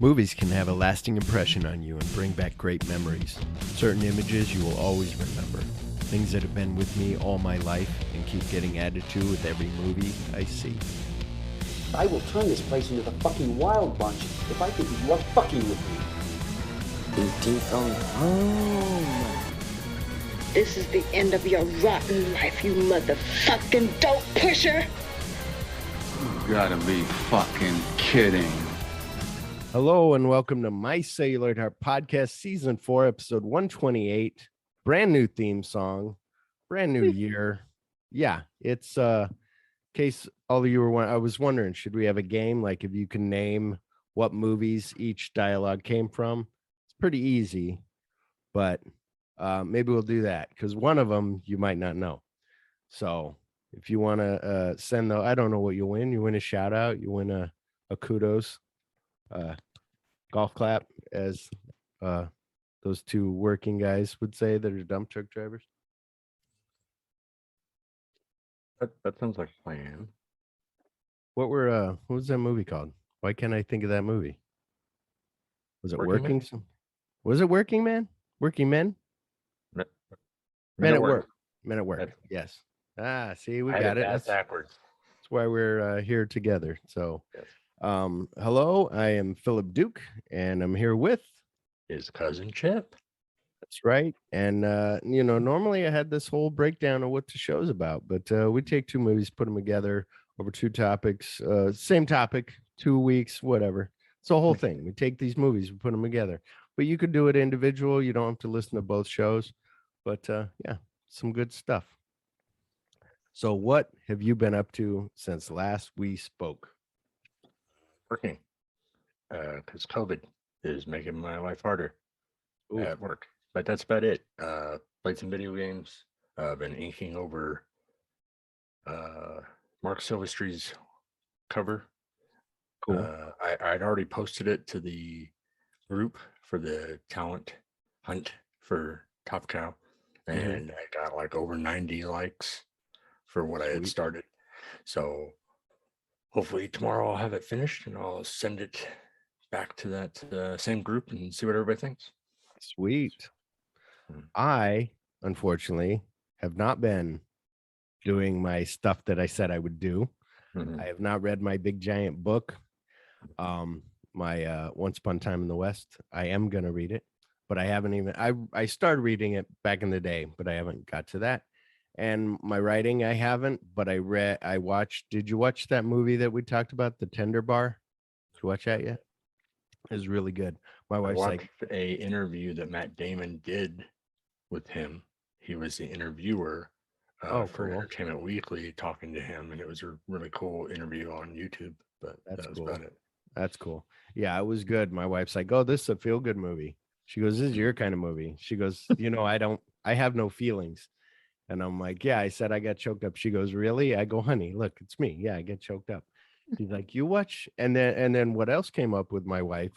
Movies can have a lasting impression on you and bring back great memories. Certain images you will always remember. Things that have been with me all my life and keep getting added to with every movie I see. I will turn this place into the fucking Wild Bunch if I think you are fucking with me. E.T. phone home. This is the end of your rotten life, you motherfucking dope pusher! You gotta be fucking kidding. Hello and welcome to My Cellular Heart Podcast, Season 4, Episode 128. Brand new theme song, brand new year. Yeah, it's case all of you were I was wondering, should we have a game like if you can name what movies each dialogue came from? It's pretty easy, but maybe we'll do that because one of them you might not know. So if you want to send I don't know what you win. You win a shout out, you win a kudos, golf clap, as those two working guys would say that are dump truck drivers. That sounds like a plan. What was that movie called? Why can't I think of that movie? Was it Working? Was it Working Man? Working Men? Men at Work. Men at Work. Yes. See, we got it. That's backwards. That's why we're here together. So, yes. Hello, I am Phillip Duke, and I'm here with his cousin Chip. That's right. And normally I had this whole breakdown of what the show's about, but we take two movies, put them together over two topics, same topic, 2 weeks, whatever. It's the whole thing. We take these movies, we put them together. But you could do it individual. You don't have to listen to both shows. But yeah, some good stuff. So what have you been up to since last we spoke? Working. Because COVID is making my life harder at work. But that's about it. Played some video games. Been inking over Mark Silvestri's cover. Cool. I'd already posted it to the group for the talent hunt for Top Cow, and I got like over 90 likes for what I had started. So hopefully tomorrow I'll have it finished and I'll send it back to that same group and see what everybody thinks. Sweet. I, unfortunately, have not been doing my stuff that I said I would do. I have not read my big giant book, my Once Upon a Time in the West. I am going to read it, but I haven't even, I started reading it back in the day, but I haven't got to that. And my writing, I haven't, but I watched, did you watch that movie that we talked about, The Tender Bar? Did you watch that yet? It was really good. My wife's like, a interview that Matt Damon did with him. He was the interviewer for cool. Entertainment Weekly, talking to him, and it was a really cool interview on YouTube. But that's that was cool. about it. That's cool. Yeah, it was good. My wife's like, oh, this is a feel-good movie. She goes, this is your kind of movie. She goes, I have no feelings. And I'm like, yeah, I said I got choked up. She goes, really? I go, honey, look, it's me. Yeah, I get choked up. She's like, you watch? And then what else came up with my wife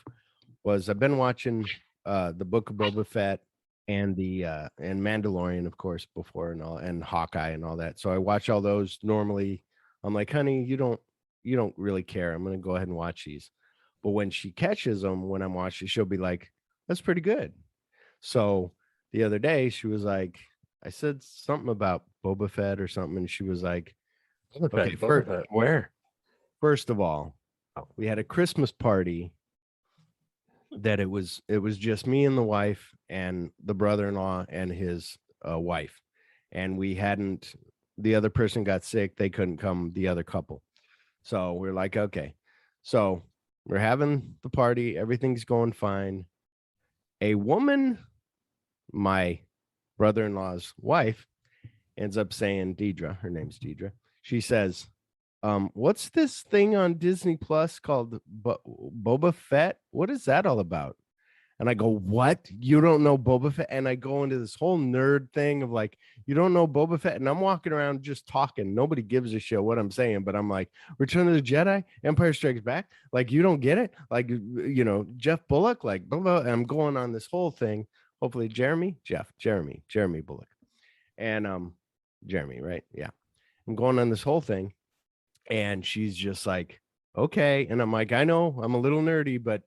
was I've been watching the Book of Boba Fett and the and Mandalorian, of course, before and Hawkeye and all that. So I watch all those normally. I'm like, honey, you don't really care. I'm gonna go ahead and watch these. But when she catches them when I'm watching, she'll be like, that's pretty good. So the other day she was like, I said something about Boba Fett or something, and she was like, okay, where? First of all, we had a Christmas party that it was just me and the wife and the brother-in-law and his wife. And the other person got sick. They couldn't come, the other couple. So we're like, okay. So we're having the party. Everything's going fine. A woman, my brother-in-law's wife, ends up saying, Deidre, her name's Deidre. She says, what's this thing on Disney Plus called Boba Fett? What is that all about? And I go, what? You don't know Boba Fett? And I go into this whole nerd thing of like, you don't know Boba Fett? And I'm walking around just talking. Nobody gives a shit what I'm saying, but I'm like, Return of the Jedi, Empire Strikes Back. Like, you don't get it? Like, Jeff Bullock, like, blah, blah. And I'm going on this whole thing. Hopefully Jeremy Bullock. And Jeremy, right? Yeah. I'm going on this whole thing. And she's just like, okay. And I'm like, I know I'm a little nerdy, but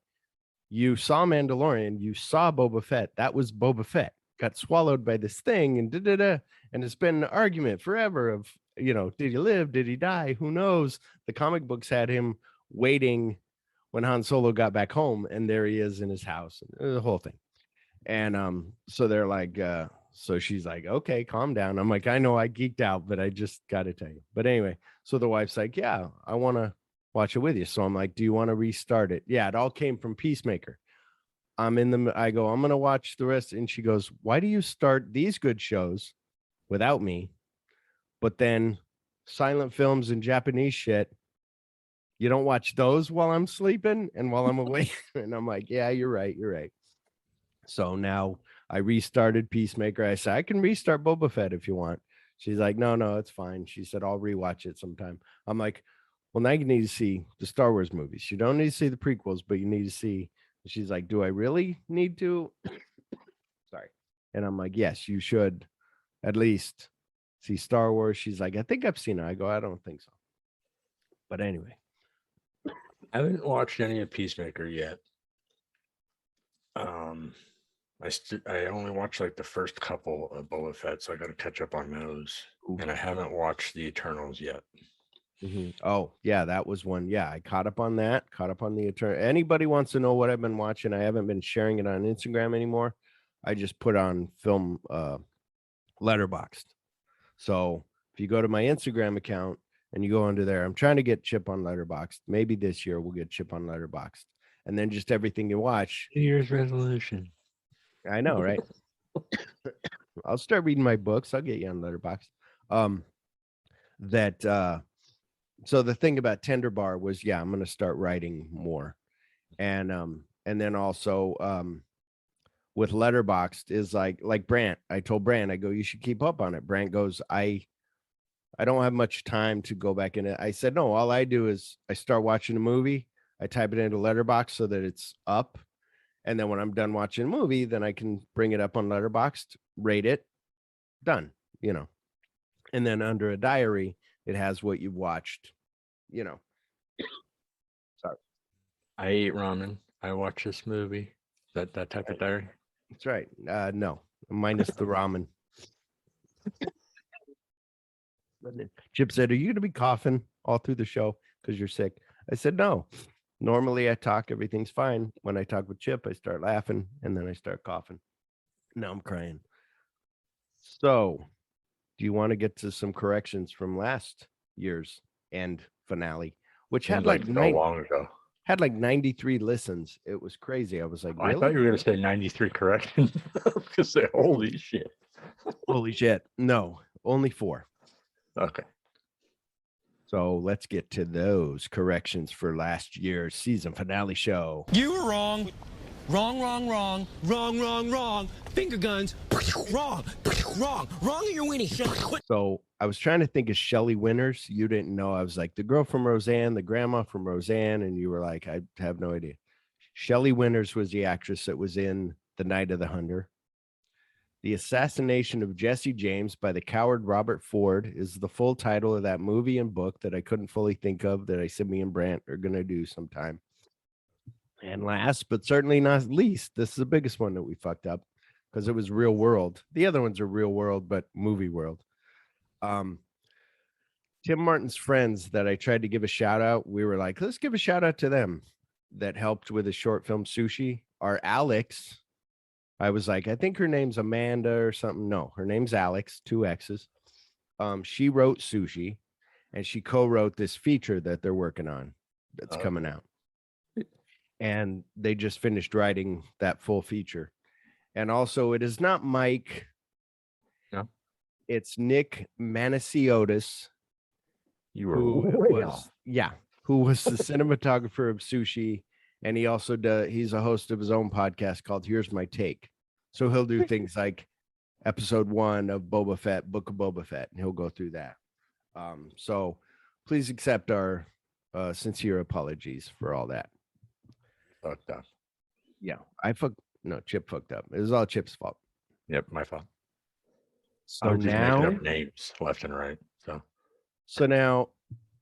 you saw Mandalorian, you saw Boba Fett. That was Boba Fett. Got swallowed by this thing and da-da-da. And it's been an argument forever of, did he live? Did he die? Who knows? The comic books had him waiting when Han Solo got back home, and there he is in his house, the whole thing. And so they're like, so she's like, okay, calm down. I'm like, I know I geeked out, but I just got to tell you. But anyway, so the wife's like, yeah, I want to watch it with you. So I'm like, do you want to restart it? Yeah, it all came from Peacemaker. I go, I'm going to watch the rest. And she goes, why do you start these good shows without me? But then silent films and Japanese shit, you don't watch those while I'm sleeping and while I'm awake. And I'm like, yeah, you're right. You're right. So now I restarted Peacemaker. I said, I can restart Boba Fett if you want. She's like, no, it's fine. She said, I'll rewatch it sometime. I'm like, well, now you need to see the Star Wars movies. You don't need to see the prequels, but you need to see. She's like, do I really need to? Sorry. And I'm like, yes, you should at least see Star Wars. She's like, I think I've seen it. I go, I don't think so. But anyway. I haven't watched any of Peacemaker yet. I only watched like the first couple of Boba Fett, so I got to catch up on those. Ooh. And I haven't watched the Eternals yet. Mm-hmm. Oh yeah, that was one. Yeah, I caught up on that. Caught up on the Eternal. Anybody wants to know what I've been watching? I haven't been sharing it on Instagram anymore. I just put on film Letterboxd. So if you go to my Instagram account and you go under there, I'm trying to get Chip on Letterboxd. Maybe this year we'll get Chip on Letterboxd. And then just everything you watch. New Year's resolution. I know, right? I'll start reading my books. I'll get you on Letterboxd. So the thing about Tender Bar was, yeah, I'm going to start writing more. And then also with Letterboxd is like Brant. I told Brant, I go, you should keep up on it. Brant goes, I don't have much time to go back in it. I said, no, all I do is I start watching a movie. I type it into Letterboxd so that it's up. And then when I'm done watching a movie, then I can bring it up on Letterboxd, rate it, done, And then under a diary, it has what you've watched, Sorry. I ate ramen. I watched this movie. That type of diary? That's right. No, minus the ramen. Chip said, are you going to be coughing all through the show because you're sick? I said, no. Normally I talk, everything's fine. When I talk with Chip, I start laughing and then I start coughing. Now I'm crying. So do you want to get to some corrections from last year's end finale, which had like so long ago? Had like 93 listens. It was crazy. I was like, really? I thought you were going to say 93 corrections. Because say, holy shit. Holy shit. No, only 4. Okay. So let's get to those corrections for last year's season finale show. You were wrong. Wrong. Finger guns. Wrong in your weenie. So I was trying to think of Shelley Winters. You didn't know. I was like, the girl from Roseanne, the grandma from Roseanne. And you were like, I have no idea. Shelley Winters was the actress that was in The Night of the Hunter. The Assassination of Jesse James by the coward Robert Ford is the full title of that movie and book that I couldn't fully think of that I said me and Brant are going to do sometime. And last, but certainly not least, this is the biggest one that we fucked up because it was real world. The other ones are real world, but movie world. Tim Martin's friends that I tried to give a shout out, we were like, let's give a shout out to them that helped with a short film Sushi. Our Alex, I was like, I think her name's Amanda or something. No, her name's Alex, 2 X's. She wrote Sushi and she co-wrote this feature that they're working on that's coming out. And they just finished writing that full feature. And also it is not Mike. No. It's Nick Manasiotis. You were who was the cinematographer of Sushi. And he also he's a host of his own podcast called Here's My Take. So he'll do things like episode 1 of Boba Fett, Book of Boba Fett, and he'll go through that. So please accept our sincere apologies for all that. Fucked up. Yeah, Chip fucked up. It was all Chip's fault. Yep, my fault. So now making up names left and right. So now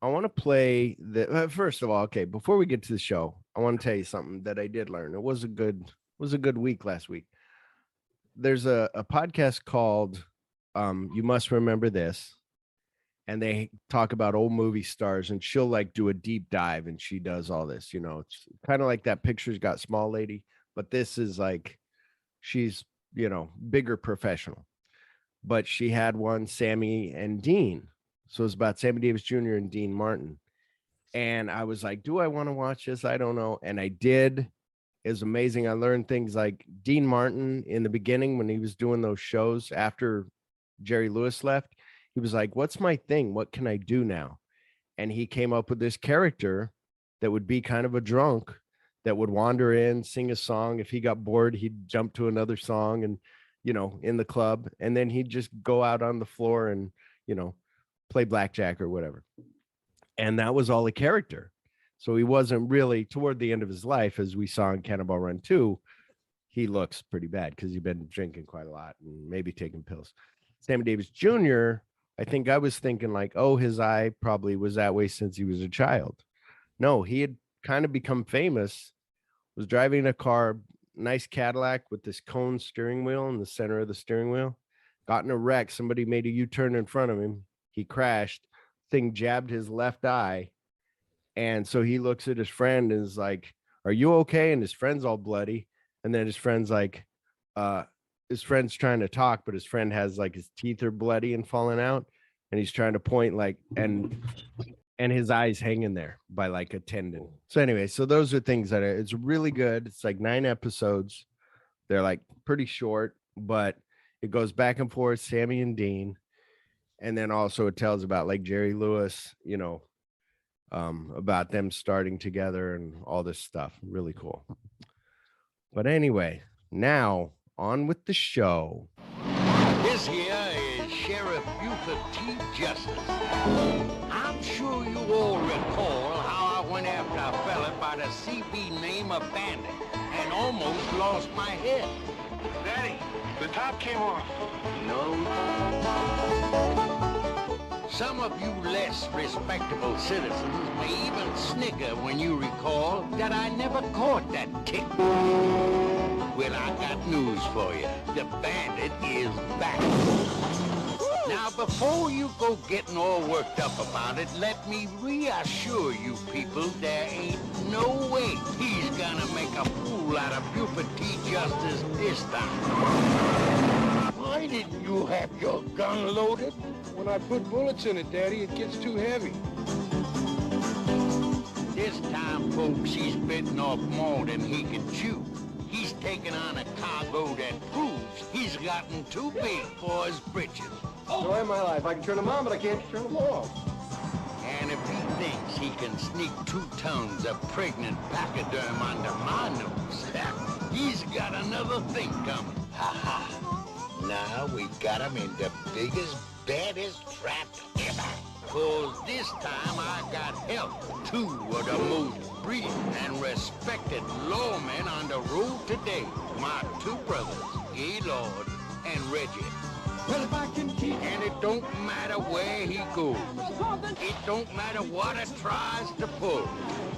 I want to play the first of all, okay, before we get to the show, I want to tell you something that I did learn. It was a good week last week. There's a podcast called You Must Remember This, and they talk about old movie stars, and she'll like do a deep dive, and she does all this. It's kind of like that Pictures Got Small lady, but this is like she's bigger professional. But she had one, Sammy and Dean. So it's about Sammy Davis Jr. and Dean Martin. And I was like, do I want to watch this? I don't know. And I did. It was amazing. I learned things like Dean Martin in the beginning when he was doing those shows after Jerry Lewis left. He was like, what's my thing? What can I do now? And he came up with this character that would be kind of a drunk that would wander in, sing a song. If he got bored, he'd jump to another song and, in the club. And then he'd just go out on the floor and, play blackjack or whatever. And that was all a character. So he wasn't really, toward the end of his life, as we saw in Cannonball Run 2, he looks pretty bad because he'd been drinking quite a lot and maybe taking pills. Sammy Davis Jr., I think I was thinking like, oh, his eye probably was that way since he was a child. No, he had kind of become famous, was driving a car, nice Cadillac with this cone steering wheel in the center of the steering wheel, got in a wreck. Somebody made a U-turn in front of him. He crashed, thing jabbed his left eye. And so he looks at his friend and is like, are you okay? And his friend's all bloody. And then his friend's like, his friend's trying to talk, but his friend has like his teeth are bloody and falling out. And he's trying to point like, and his eyes hanging there by like a tendon. So anyway, so those are things that it's really good. It's like 9 episodes. They're like pretty short, but it goes back and forth, Sammy and Dean. And then also it tells about like Jerry Lewis, about them starting together and all this stuff. Really cool. But anyway, now on with the show. This here is Sheriff Buford T. Justice. I'm sure you all recall how I went after a fella by the CB name of Bandit and almost lost my head. Daddy, the top came off. Some of you less respectable citizens may even snicker when you recall that I never caught that tick. Well, I got news for you. The bandit is back. Now, before you go getting all worked up about it, let me reassure you people there ain't no way he's gonna make a fool out of Buford T. Justice this time. Why didn't you have your gun loaded? When I put bullets in it, Daddy, it gets too heavy. This time, folks, he's bitten off more than he can chew. He's taken on a cargo that proves he's gotten too big for his britches. Story of my life. I can turn them on, but I can't turn them off. And if he thinks he can sneak 2 tons of pregnant pachyderm under my nose, he's got another thing coming. Ha ha. Now we got him in the biggest, baddest trap ever. 'Cause this time I got help. 2 of the most brilliant and respected lawmen on the road today. My 2 brothers, Gaylord and Reggie. Well, if I can keep... And it don't matter where he goes. It don't matter what it tries to pull.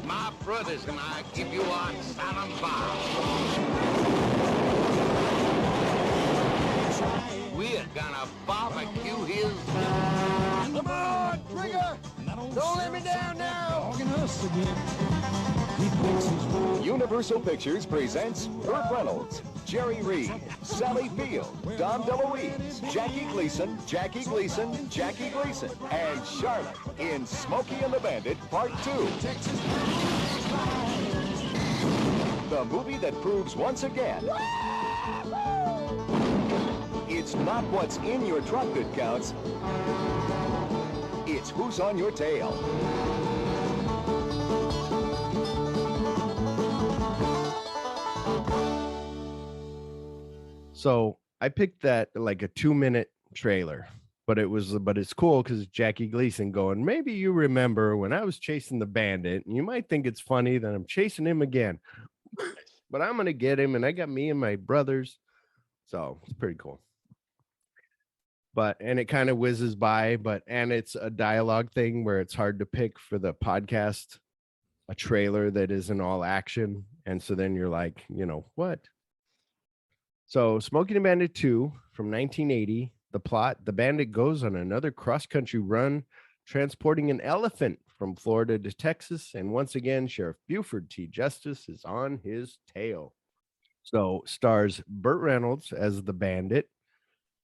My brothers and I give you our solemn vow. We're gonna barbecue his... Come on, Trigger! Don't let me down now! Universal Pictures presents Burt Reynolds, Jerry Reed, Sally Field, Dom DeLuise, Jackie Gleason, and Charlotte in Smokey and the Bandit Part 2. The movie that proves once again it's not what's in your truck that counts, it's who's on your tail. So I picked that like a 2-minute trailer, but it's cool because Jackie Gleason going, maybe you remember when I was chasing the bandit, and you might think it's funny that I'm chasing him again, but I'm going to get him. And I got me and my brothers. So it's pretty cool. And it kind of whizzes by, and it's a dialogue thing where it's hard to pick for the podcast a trailer that isn't all action. And so then you're like, what? So Smokey and the Bandit 2 from 1980, the plot, the bandit goes on another cross-country run, transporting an elephant from Florida to Texas. And once again, Sheriff Buford T. Justice is on his tail. So stars Burt Reynolds as the bandit,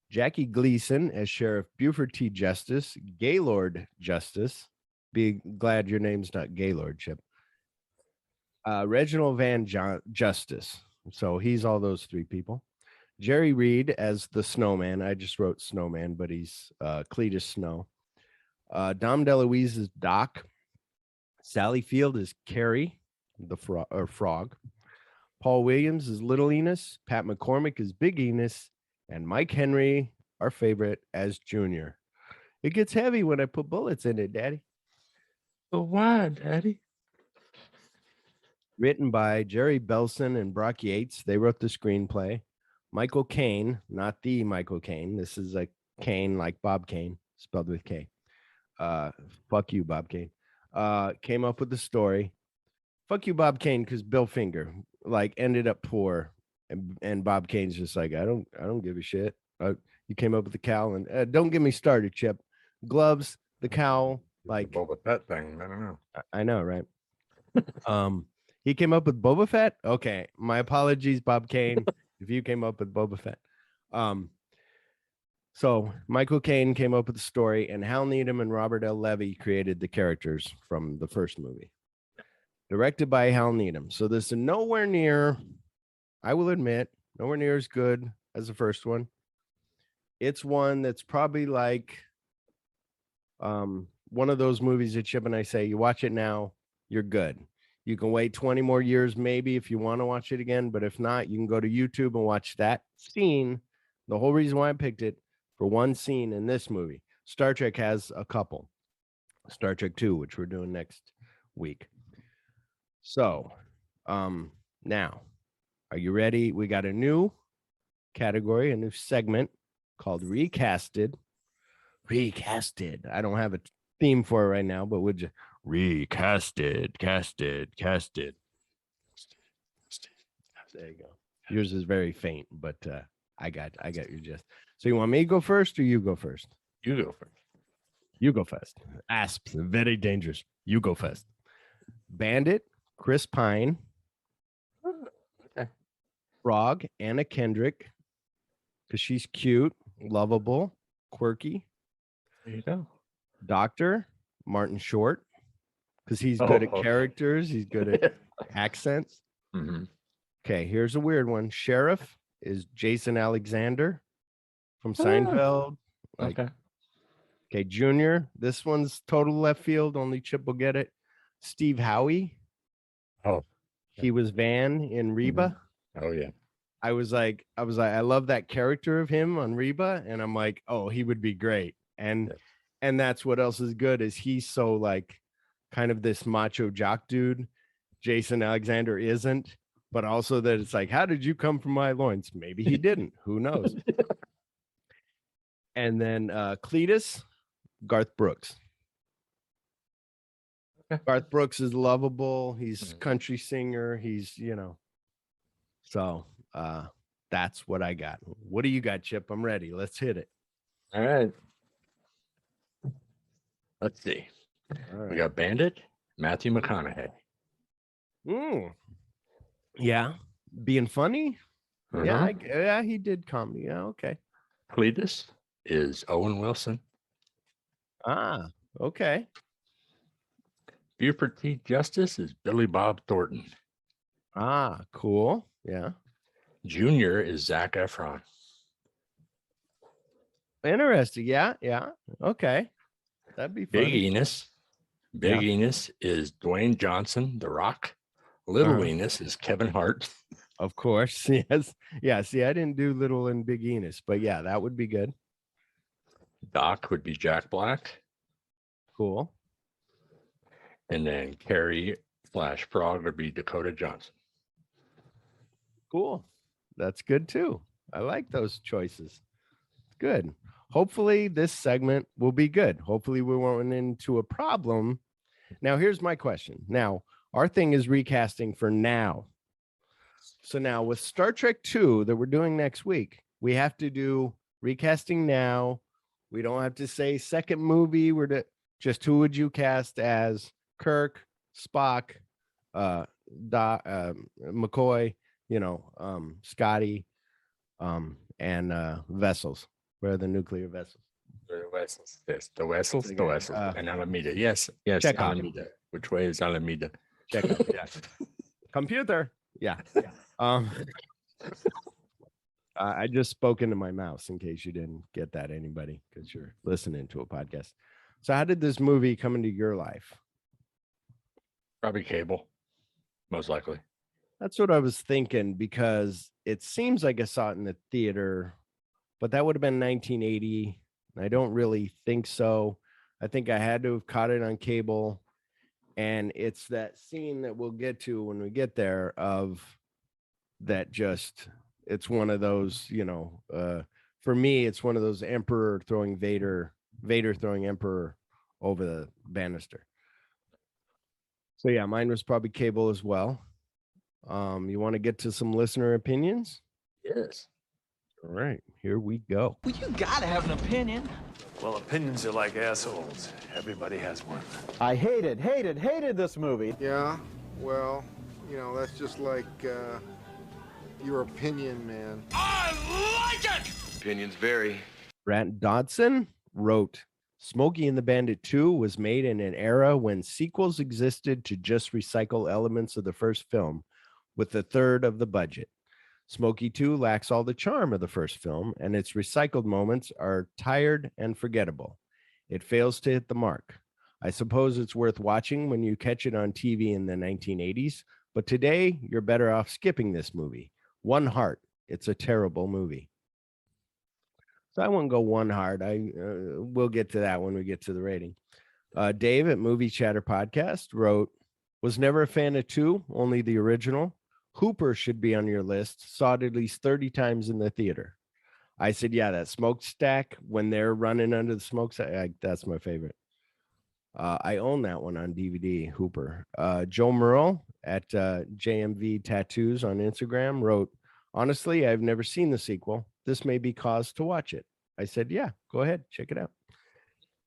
Jackie Gleason as Sheriff Buford T. Justice, Gaylord Justice. Be glad your name's not Gaylord, Chip. Reginald Van Justice. So he's all those three people. Jerry Reed as the Snowman. I just wrote Snowman, but he's Cletus Snow. Dom DeLuise is Doc. Sally Field is Carrie, the frog. Paul Williams is Little Enos. Pat McCormick is Big Enos. And Mike Henry, our favorite, as Junior. It gets heavy when I put bullets in it, Daddy. But why, Daddy? Written by Jerry Belson and Brock Yates. They wrote the screenplay. Michael Caine, not the Michael Caine. This is a Caine like Bob Kane, spelled with K. Fuck you, Bob Kane. Came up with the story. Fuck you, Bob Kane, because Bill Finger ended up poor, and Bob Kane's just like, I don't give a shit. You came up with the cowl, and don't get me started, Chip. Gloves, the cowl, The Boba Fett thing. I don't know. I know, right? He came up with Boba Fett. Okay, my apologies, Bob Kane, if you came up with Boba Fett. So Michael Caine came up with the story, and Hal Needham and Robert L. Levy created the characters from the first movie. Directed by Hal Needham. So this is nowhere near, I will admit, nowhere near as good as the first one. It's one that's probably like one of those movies that Chip and I say, you watch it now, you're good. You can wait 20 more years maybe if you want to watch it again, but if not, you can go to YouTube and watch that scene. The whole reason why I picked it for one scene in this movie. Star Trek has a couple. Star Trek 2, which we're doing next week. So, now, are you ready? We got a new category, a new segment called Recasted. Recasted. I don't have a theme for it right now, but would you recasted, casted. There you go. Yours is very faint, but I got your gist. So you want me to go first or you go first? You go first. You go first. Asps, very dangerous. You go first. Bandit, Chris Pine. Okay. Frog, Anna Kendrick, because she's cute, lovable, quirky. There you go. Doctor, Martin Short, because he's good at characters. He's good at accents. Mm-hmm. Okay, here's a weird one. Sheriff is Jason Alexander from Seinfeld. Okay, Junior. This one's total left field. Only Chip will get it. Steve Howie. Oh, he was Van in Reba. Oh yeah. I was like, I love that character of him on Reba, and I'm like, oh, he would be great. And that's what else is good is he's so like kind of this macho jock dude. Jason Alexander isn't, but also that it's like, how did you come from my loins? Maybe he didn't. Who knows? And then Cletus, Garth Brooks. Garth Brooks is lovable. He's country singer. He's, so that's what I got. What do you got, Chip? I'm ready. Let's hit it. All right. Let's see. All right. We got Bandit, Matthew McConaughey. Yeah. Being funny. Uh-huh. Yeah, he did comedy. Yeah, okay. Cletus is Owen Wilson. Ah, okay. Buford T. Justice is Billy Bob Thornton. Ah, cool. Yeah. Junior is Zac Efron. Interesting. Yeah. Okay. That'd be fun. Big Enos. Big Enos is Dwayne Johnson, The Rock. Little Enos is Kevin Hart. Of course. Yes. Yeah. See, I didn't do Little and Big Enos, but yeah, that would be good. Doc would be Jack Black. Cool. And then Carrie / Frog would be Dakota Johnson. Cool. That's good too. I like those choices. Good. Hopefully this segment will be good. Hopefully we won't run into a problem. Now, here's my question. Now, Our thing is recasting for now. So now with Star Trek II that we're doing next week, we have to do recasting now. We don't have to say second movie. Just who would you cast as Kirk, Spock, McCoy, Scotty, and vessels. Where are the nuclear vessels? The vessels. Yes, the vessels. The vessels. And Alameda. Yes. Chekhov. Alameda. Which way is Alameda? Chekhov. Yeah. Computer. Yeah. I just spoke into my mouse in case you didn't get that, anybody, because you're listening to a podcast. So how did this movie come into your life? Probably cable, most likely. That's what I was thinking, because it seems like I saw it in the theater, but that would have been 1980. I don't really think so. I think I had to have caught it on cable. And it's that scene that we'll get to when we get there of that just, it's one of those, for me, it's one of those Emperor throwing Vader throwing Emperor over the banister. So yeah, mine was probably cable as well. You want to get to some listener opinions? Yes. All right, here we go. Well, you gotta have an opinion. Well, opinions are like assholes. Everybody has one. I hated this movie. Yeah, well, that's just like your opinion, man. Opinions vary. Brant Dodson wrote, Smokey and the Bandit 2 was made in an era when sequels existed to just recycle elements of the first film with a third of the budget. Smokey 2 lacks all the charm of the first film, and its recycled moments are tired and forgettable. It fails to hit the mark. I suppose it's worth watching when you catch it on TV in the 1980s, but today you're better off skipping this movie. One Heart. It's a terrible movie. So I won't go One Heart. We'll get to that when we get to the rating. Dave at Movie Chatter Podcast wrote, was never a fan of 2, only the original. Hooper should be on your list. Saw it at least 30 times in the theater. I said, yeah, that smokestack when they're running under the smokestack, that's my favorite. I own that one on DVD, Hooper. Joe Merle at JMV Tattoos on Instagram wrote, honestly, I've never seen the sequel. This may be cause to watch it. I said, yeah, go ahead, check it out.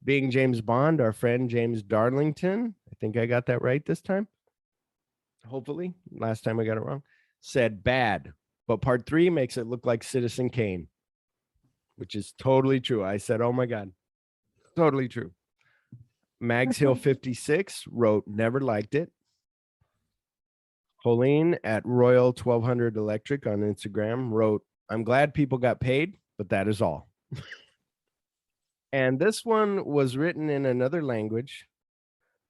Being James Bond, our friend James Darlington, I think I got that right this time. Hopefully, last time I got it wrong, said bad, but part 3 makes it look like Citizen Kane, which is totally true. I said, oh my God, totally true. Mags Hill 56 wrote, never liked it. Pauline at Royal 1200 Electric on Instagram wrote, I'm glad people got paid, but that is all. And this one was written in another language.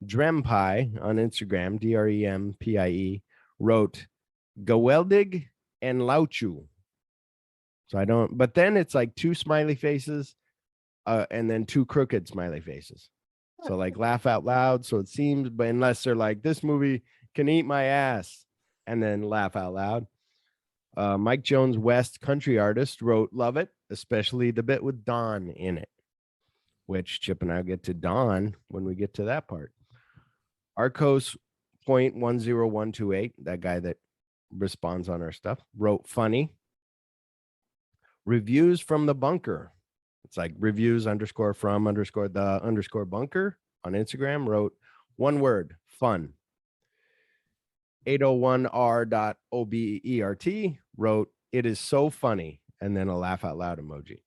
Drempie on Instagram, Drempie, wrote Geweldig and Lauchu. So I don't, but then it's like 2 smiley faces and then 2 crooked smiley faces. So like laugh out loud. So it seems, but unless they're like, this movie can eat my ass, and then laugh out loud. Mike Jones West, country artist, wrote, love it, especially the bit with Don in it, which Chip and I'll get to Don when we get to that part. Arcos .10128, that guy that responds on our stuff, wrote funny. Reviews from the bunker. It's like reviews _from_the _bunker on Instagram wrote, one word, fun. 801r.obert wrote, it is so funny, and then a laugh out loud emoji.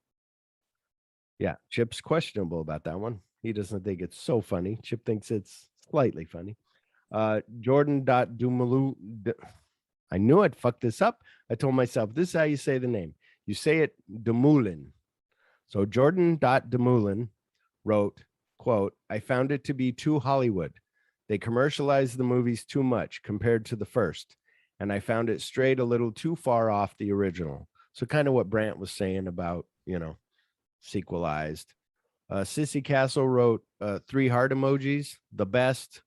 Yeah, Chip's questionable about that one. He doesn't think it's so funny. Chip thinks it's slightly funny. Jordan.dumalu. I knew I'd fuck this up. I told myself, this is how you say the name. You say it Dumoulin. So Jordan.Dumoulin wrote, quote, I found it to be too Hollywood. They commercialized the movies too much compared to the first, and I found it strayed a little too far off the original. So kind of what Brant was saying about, sequelized. Sissy Castle wrote 3 heart emojis, the best,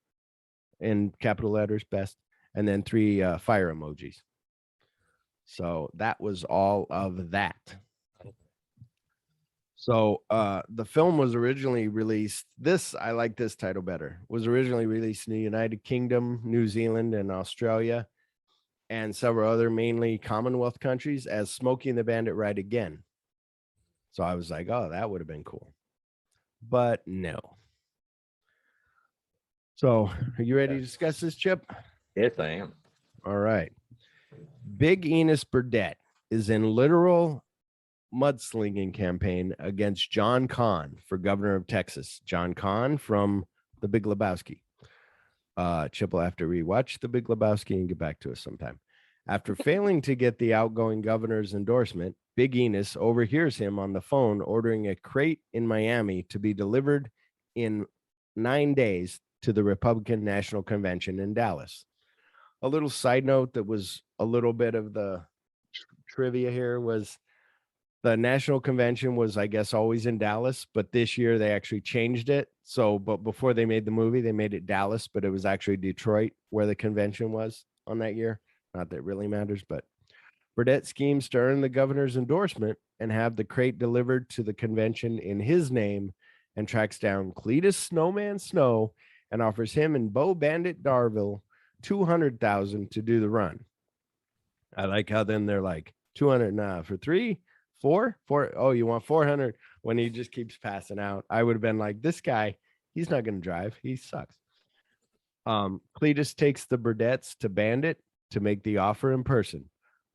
in capital letters, best, and then 3 fire emojis. So that was all of that. So the film was originally released. I like this title better. Was originally released in the United Kingdom, New Zealand, and Australia, and several other mainly Commonwealth countries as Smokey and the Bandit Ride Again. So I was like, oh, that would have been cool. But no. So are you ready to discuss this, Chip? Yes, I am. All right. Big Enos Burdett is in literal mudslinging campaign against John Kahn for governor of Texas. John Kahn from The Big Lebowski. Chip will have to rewatch The Big Lebowski and get back to us sometime. After failing to get the outgoing governor's endorsement, Big Enos overhears him on the phone ordering a crate in Miami to be delivered in 9 days to the Republican National Convention in Dallas. A little side note that was a little bit of the trivia here was the National Convention was, I guess, always in Dallas, but this year they actually changed it. So, but before they made the movie, they made it Dallas, but it was actually Detroit where the convention was on that year. Not that it really matters, but Burdett schemes to earn the governor's endorsement and have the crate delivered to the convention in his name, and tracks down Cletus Snowman Snow and offers him and Bo Bandit Darville $200,000 to do the run. I like how then they're like 200 for 3, 4. Oh, you want 400 when he just keeps passing out. I would have been like, this guy, he's not going to drive. He sucks. Cletus takes the Burdetts to Bandit to make the offer in person,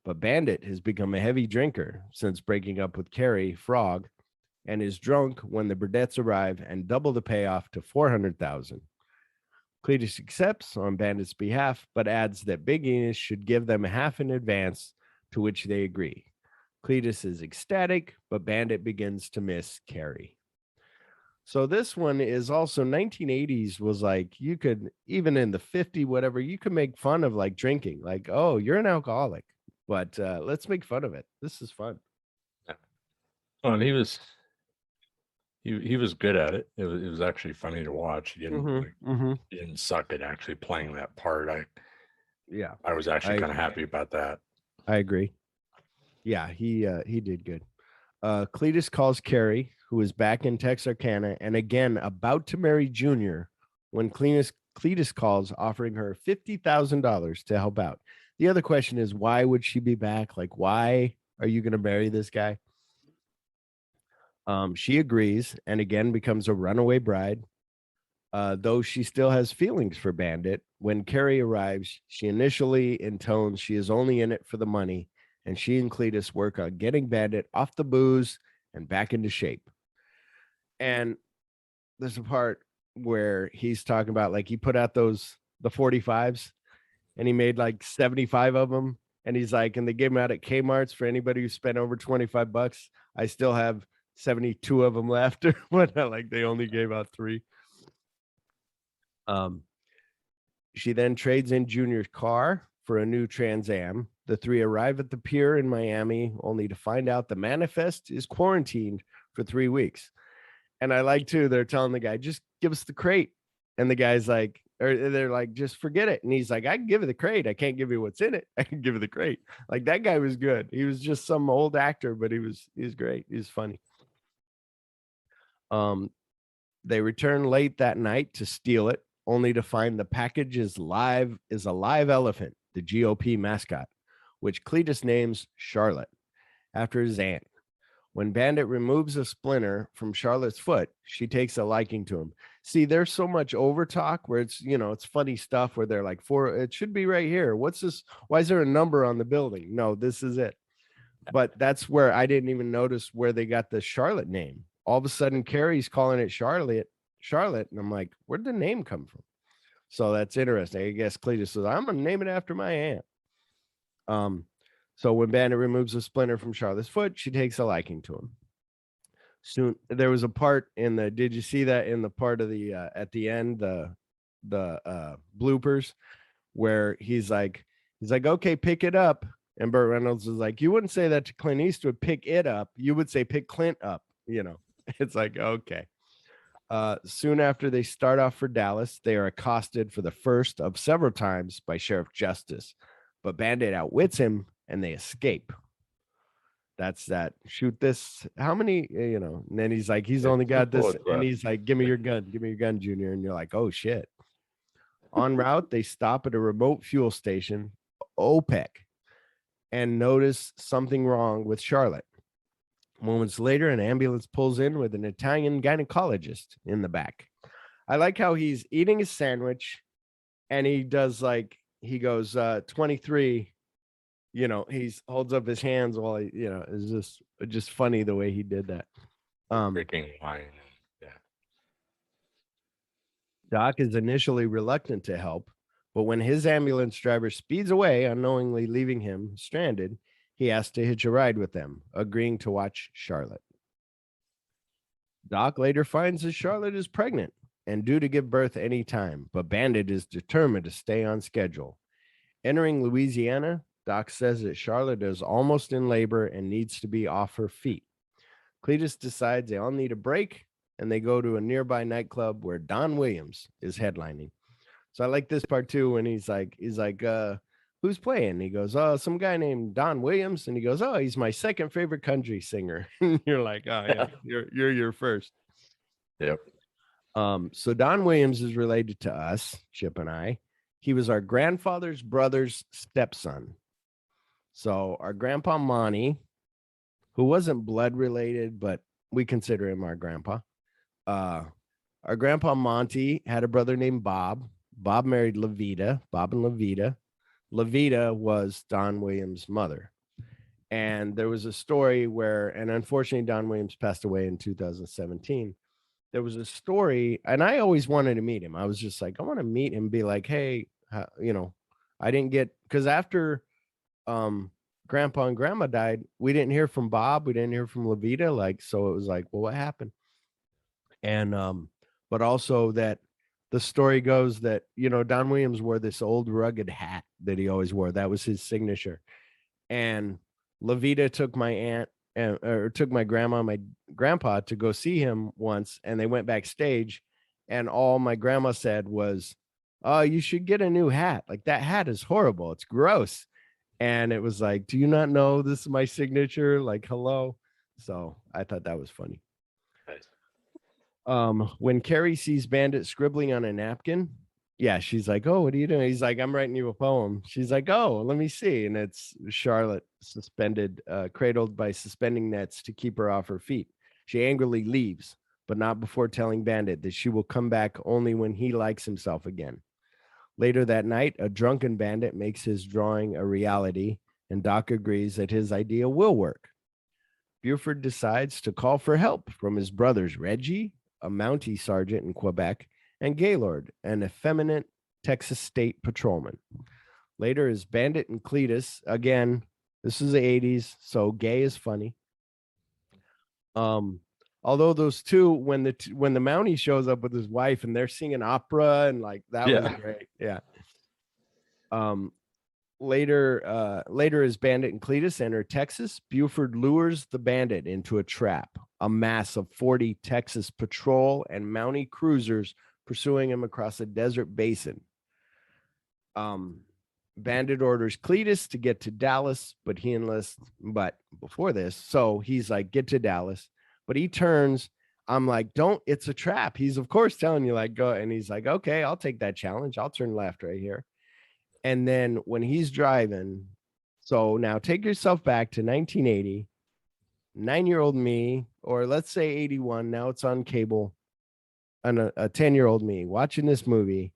but Bandit has become a heavy drinker since breaking up with Carrie Frog and is drunk when the Burdetts arrive and double the payoff to 400,000. Cletus accepts on Bandit's behalf, but adds that Big Enos should give them half in advance, to which they agree. Cletus is ecstatic, but Bandit begins to miss Carrie. So this one is also 1980s was like, you could, even in the 50, whatever, you could make fun of like drinking, like, oh, you're an alcoholic, but let's make fun of it. This is fun. Oh, and he was good at it. It was actually funny to watch. He didn't he didn't suck at actually playing that part. I was actually kind of happy about that. I agree. Yeah, he did good. Cletus calls Carrie, who is back in Texarkana and again about to marry Junior, when Cletus calls offering her $50,000 to help out. The other question is, why would she be back? Like, why are you going to marry this guy? She agrees and again becomes a runaway bride, though she still has feelings for Bandit. When Carrie arrives, she initially intones she is only in it for the money, and she and Cletus work on getting Bandit off the booze and back into shape. And there's a part where he's talking about, like, he put out the 45s and he made like 75 of them. And he's like, and they gave them out at Kmart's for anybody who spent over $25. I still have 72 of them left, or whatnot. Like, they only gave out 3. She then trades in Junior's car for a new Trans Am. The 3 arrive at the pier in Miami, only to find out the manifest is quarantined for 3 weeks. And I like too, they're telling the guy, just give us the crate. And the guy's like, or they're like, just forget it. And he's like, I can give you the crate. I can't give you what's in it. I can give you the crate. Like, that guy was good. He was just some old actor, but he was great. He was funny. They return late that night to steal it, only to find the package is a live elephant, the GOP mascot, which Cletus names Charlotte after his aunt. When Bandit removes a splinter from Charlotte's foot, she takes a liking to him. See, there's so much over talk where it's, it's funny stuff where they're like, it should be right here. What's this? Why is there a number on the building? No, this is it. But that's where I didn't even notice where they got the Charlotte name. All of a sudden, Carrie's calling it Charlotte. And I'm like, where'd the name come from? So that's interesting. I guess Cletus says, I'm going to name it after my aunt. So when Bandit removes a splinter from Charlotte's foot, she takes a liking to him. Soon, there was a part did you see that in the part of the, at the end, the bloopers, where he's like, okay, pick it up. And Burt Reynolds is like, you wouldn't say that to Clint Eastwood, pick it up. You would say, pick Clint up. It's like, okay. Soon after they start off for Dallas, they are accosted for the first of several times by Sheriff Justice, but Bandit outwits him and they escape. that's that. Shoot this. How many, and then he's like, he's only got this. And he's like, give me your gun, Junior. And you're like, oh shit. En route, they stop at a remote fuel station, OPEC, and notice something wrong with Charlotte. Moments later, an ambulance pulls in with an Italian gynecologist in the back. I like how he's eating his sandwich and he does he goes 23, he holds up his hands while it's just funny the way he did that. Freaking wine. Yeah. Doc is initially reluctant to help, but when his ambulance driver speeds away, unknowingly leaving him stranded, he asks to hitch a ride with them, agreeing to watch Charlotte. Doc later finds that Charlotte is pregnant and due to give birth any time, but Bandit is determined to stay on schedule. Entering Louisiana, Doc says that Charlotte is almost in labor and needs to be off her feet. Cletus decides they all need a break, and they go to a nearby nightclub where Don Williams is headlining. So I like this part too, when he's like, who's playing? He goes, oh, some guy named Don Williams. And he goes, oh, he's my second favorite country singer. You're like, oh yeah, you're your first. Yep. So Don Williams is related to us, Chip and I. He was our grandfather's brother's stepson. So our grandpa Monty, who wasn't blood related, but we consider him our grandpa. Our grandpa Monty had a brother named Bob. Bob married Levita, Bob and Levita. Levita was Don Williams' mother. And there was a story where, and unfortunately, Don Williams passed away in 2017. There was a story, and I always wanted to meet him. I was just like, I want to meet him, be like, hey, I didn't get, because after Grandpa and Grandma died, we didn't hear from Bob. We didn't hear from Levita. So it was like, well, what happened? And, but also that the story goes that, Don Williams wore this old rugged hat that he always wore. That was his signature. And Levita took my aunt or took my grandma, my grandpa to go see him once. And they went backstage and all my grandma said was, oh, you should get a new hat. Like that hat is horrible. It's gross. And it was like, do you not know this is my signature? Like, hello. So I thought that was funny. Nice. When Carrie sees Bandit scribbling on a napkin, yeah, she's like, oh, what are you doing? He's like, I'm writing you a poem. She's like, oh, let me see. And it's Charlotte suspended, cradled by suspending nets to keep her off her feet. She angrily leaves, but not before telling Bandit that she will come back only when he likes himself again. Later that night, a drunken Bandit makes his drawing a reality, and Doc agrees that his idea will work. Buford decides to call for help from his brothers Reggie, a Mountie sergeant in Quebec, and Gaylord, an effeminate Texas state patrolman. Later, as Bandit and Cletus, again, this is the 80s, so gay is funny. Although those two, when the Mountie shows up with his wife and they're singing opera and like that was great. Yeah. Later as Bandit and Cletus enter Texas, Buford lures the Bandit into a trap, a mass of 40 Texas patrol and Mountie cruisers pursuing him across a desert basin. Bandit orders Cletus to get to Dallas, but he enlists, but before this, so he's like, get to Dallas. But he turns, I'm like, don't, it's a trap. He's of course telling you like, go. And he's like, okay, I'll take that challenge. I'll turn left right here. And then when he's driving, so now take yourself back to 1980, 9-year-old me, or let's say 81. Now it's on cable. And a 10-year-old me watching this movie,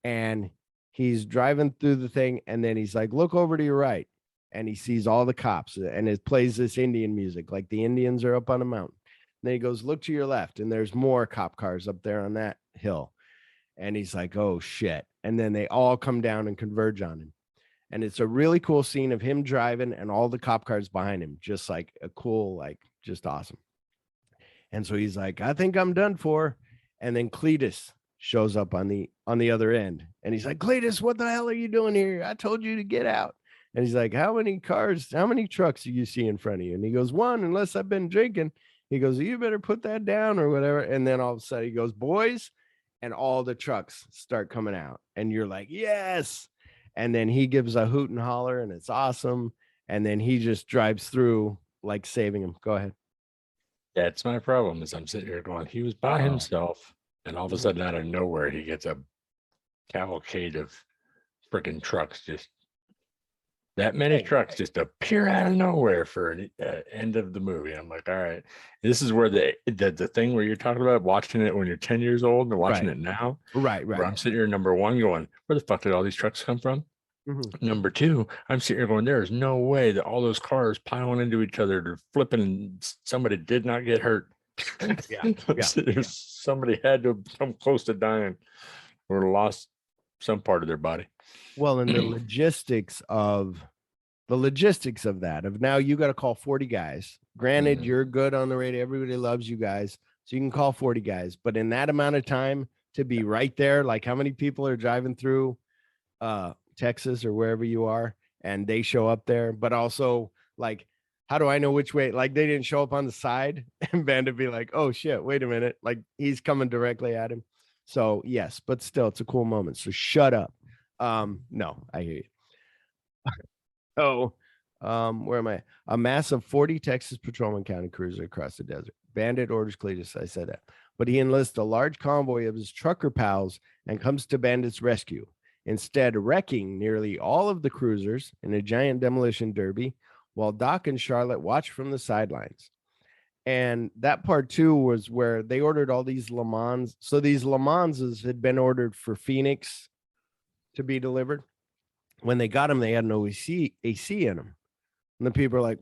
and he's driving through the thing. And then he's like, look over to your right. And he sees all the cops, and it plays this Indian music, like the Indians are up on a mountain. And then he goes, look to your left, and there's more cop cars up there on that hill. And he's like, oh shit. And then they all come down and converge on him. And it's a really cool scene of him driving and all the cop cars behind him, just like a cool, like just awesome. And so he's like, I think I'm done for. And then Cletus shows up on the other end. And he's like, Cletus, what the hell are you doing here? I told you to get out. And he's like, how many trucks do you see in front of you? And he goes, one, unless I've been drinking. He goes, you better put that down or whatever. And then all of a sudden he goes, boys, and all the trucks start coming out. And you're like, yes. And then he gives a hoot and holler, and it's awesome. And then he just drives through like saving him. Go ahead. That's my problem. Is I'm sitting here going, he was by himself, and all of a sudden, out of nowhere, he gets a cavalcade of freaking trucks. Just that many trucks just appear out of nowhere for an end of the movie. I'm like, all right, this is where the thing where you're talking about watching it when you're 10 years old and watching it now. Right. Where I'm sitting here, number one, going, where the fuck did all these trucks come from? Mm-hmm. Number two, I'm sitting here going, there is no way that all those cars piling into each other, they're flipping, and somebody did not get hurt. Somebody had to come close to dying or lost some part of their body. Well, and the logistics of that, of now you got to call 40 guys. Granted, you're good on the radio. Everybody loves you guys. So you can call 40 guys. But in that amount of time to be right there, like how many people are driving through Texas or wherever you are, and they show up there, but also like, how do I know which way? Like they didn't show up on the side and Bandit be like, oh shit, wait a minute. Like he's coming directly at him. So yes, but still it's a cool moment. So shut up. No, I hear you. So where am I? A mass of 40 Texas Patrolman County cruiser across the desert. Bandit orders Cletus. I said that. But he enlists a large convoy of his trucker pals and comes to Bandit's rescue, instead wrecking nearly all of the cruisers in a giant demolition derby, while Doc and Charlotte watch from the sidelines. And that part too was where they ordered all these Le Mans. So these Le Manses had been ordered for Phoenix to be delivered. When they got them, they had no AC in them. And the people are like,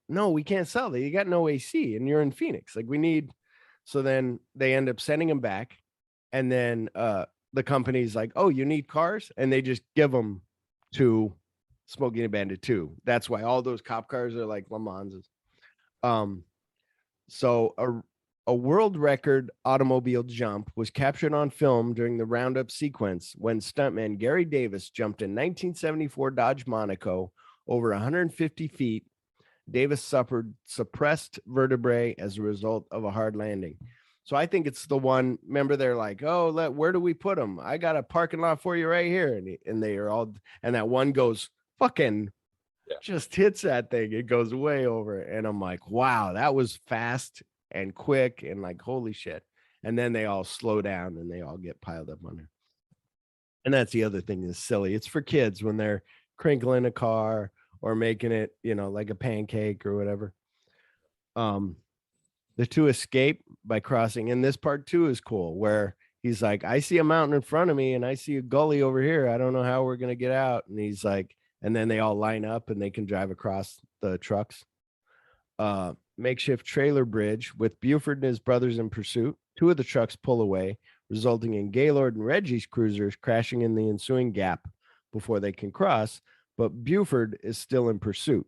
no, we can't sell that. You got no AC and you're in Phoenix. Like we need. So then they end up sending them back. And then the company's like, oh, you need cars? And they just give them to Smokey and Bandit 2. That's why all those cop cars are like Le Manses. So a world record automobile jump was captured on film during the roundup sequence when stuntman Gary Davis jumped in 1974 Dodge Monaco over 150 feet. Davis suffered suppressed vertebrae as a result of a hard landing. So I think it's the one. Remember, they're like, "Oh, where do we put them? I got a parking lot for you right here." And they are all, and that one goes fucking, just hits that thing. It goes way over, and I'm like, "Wow, that was fast and quick, and like, holy shit!" And then they all slow down and they all get piled up under. And that's the other thing that's silly. It's for kids when they're crinkling a car or making it, like a pancake or whatever. The two escape by crossing, and this part too is cool, where he's like, I see a mountain in front of me and I see a gully over here. I don't know how we're going to get out. And he's like, and then they all line up and they can drive across the trucks. Makeshift trailer bridge with Buford and his brothers in pursuit. Two of the trucks pull away, resulting in Gaylord and Reggie's cruisers crashing in the ensuing gap before they can cross. But Buford is still in pursuit,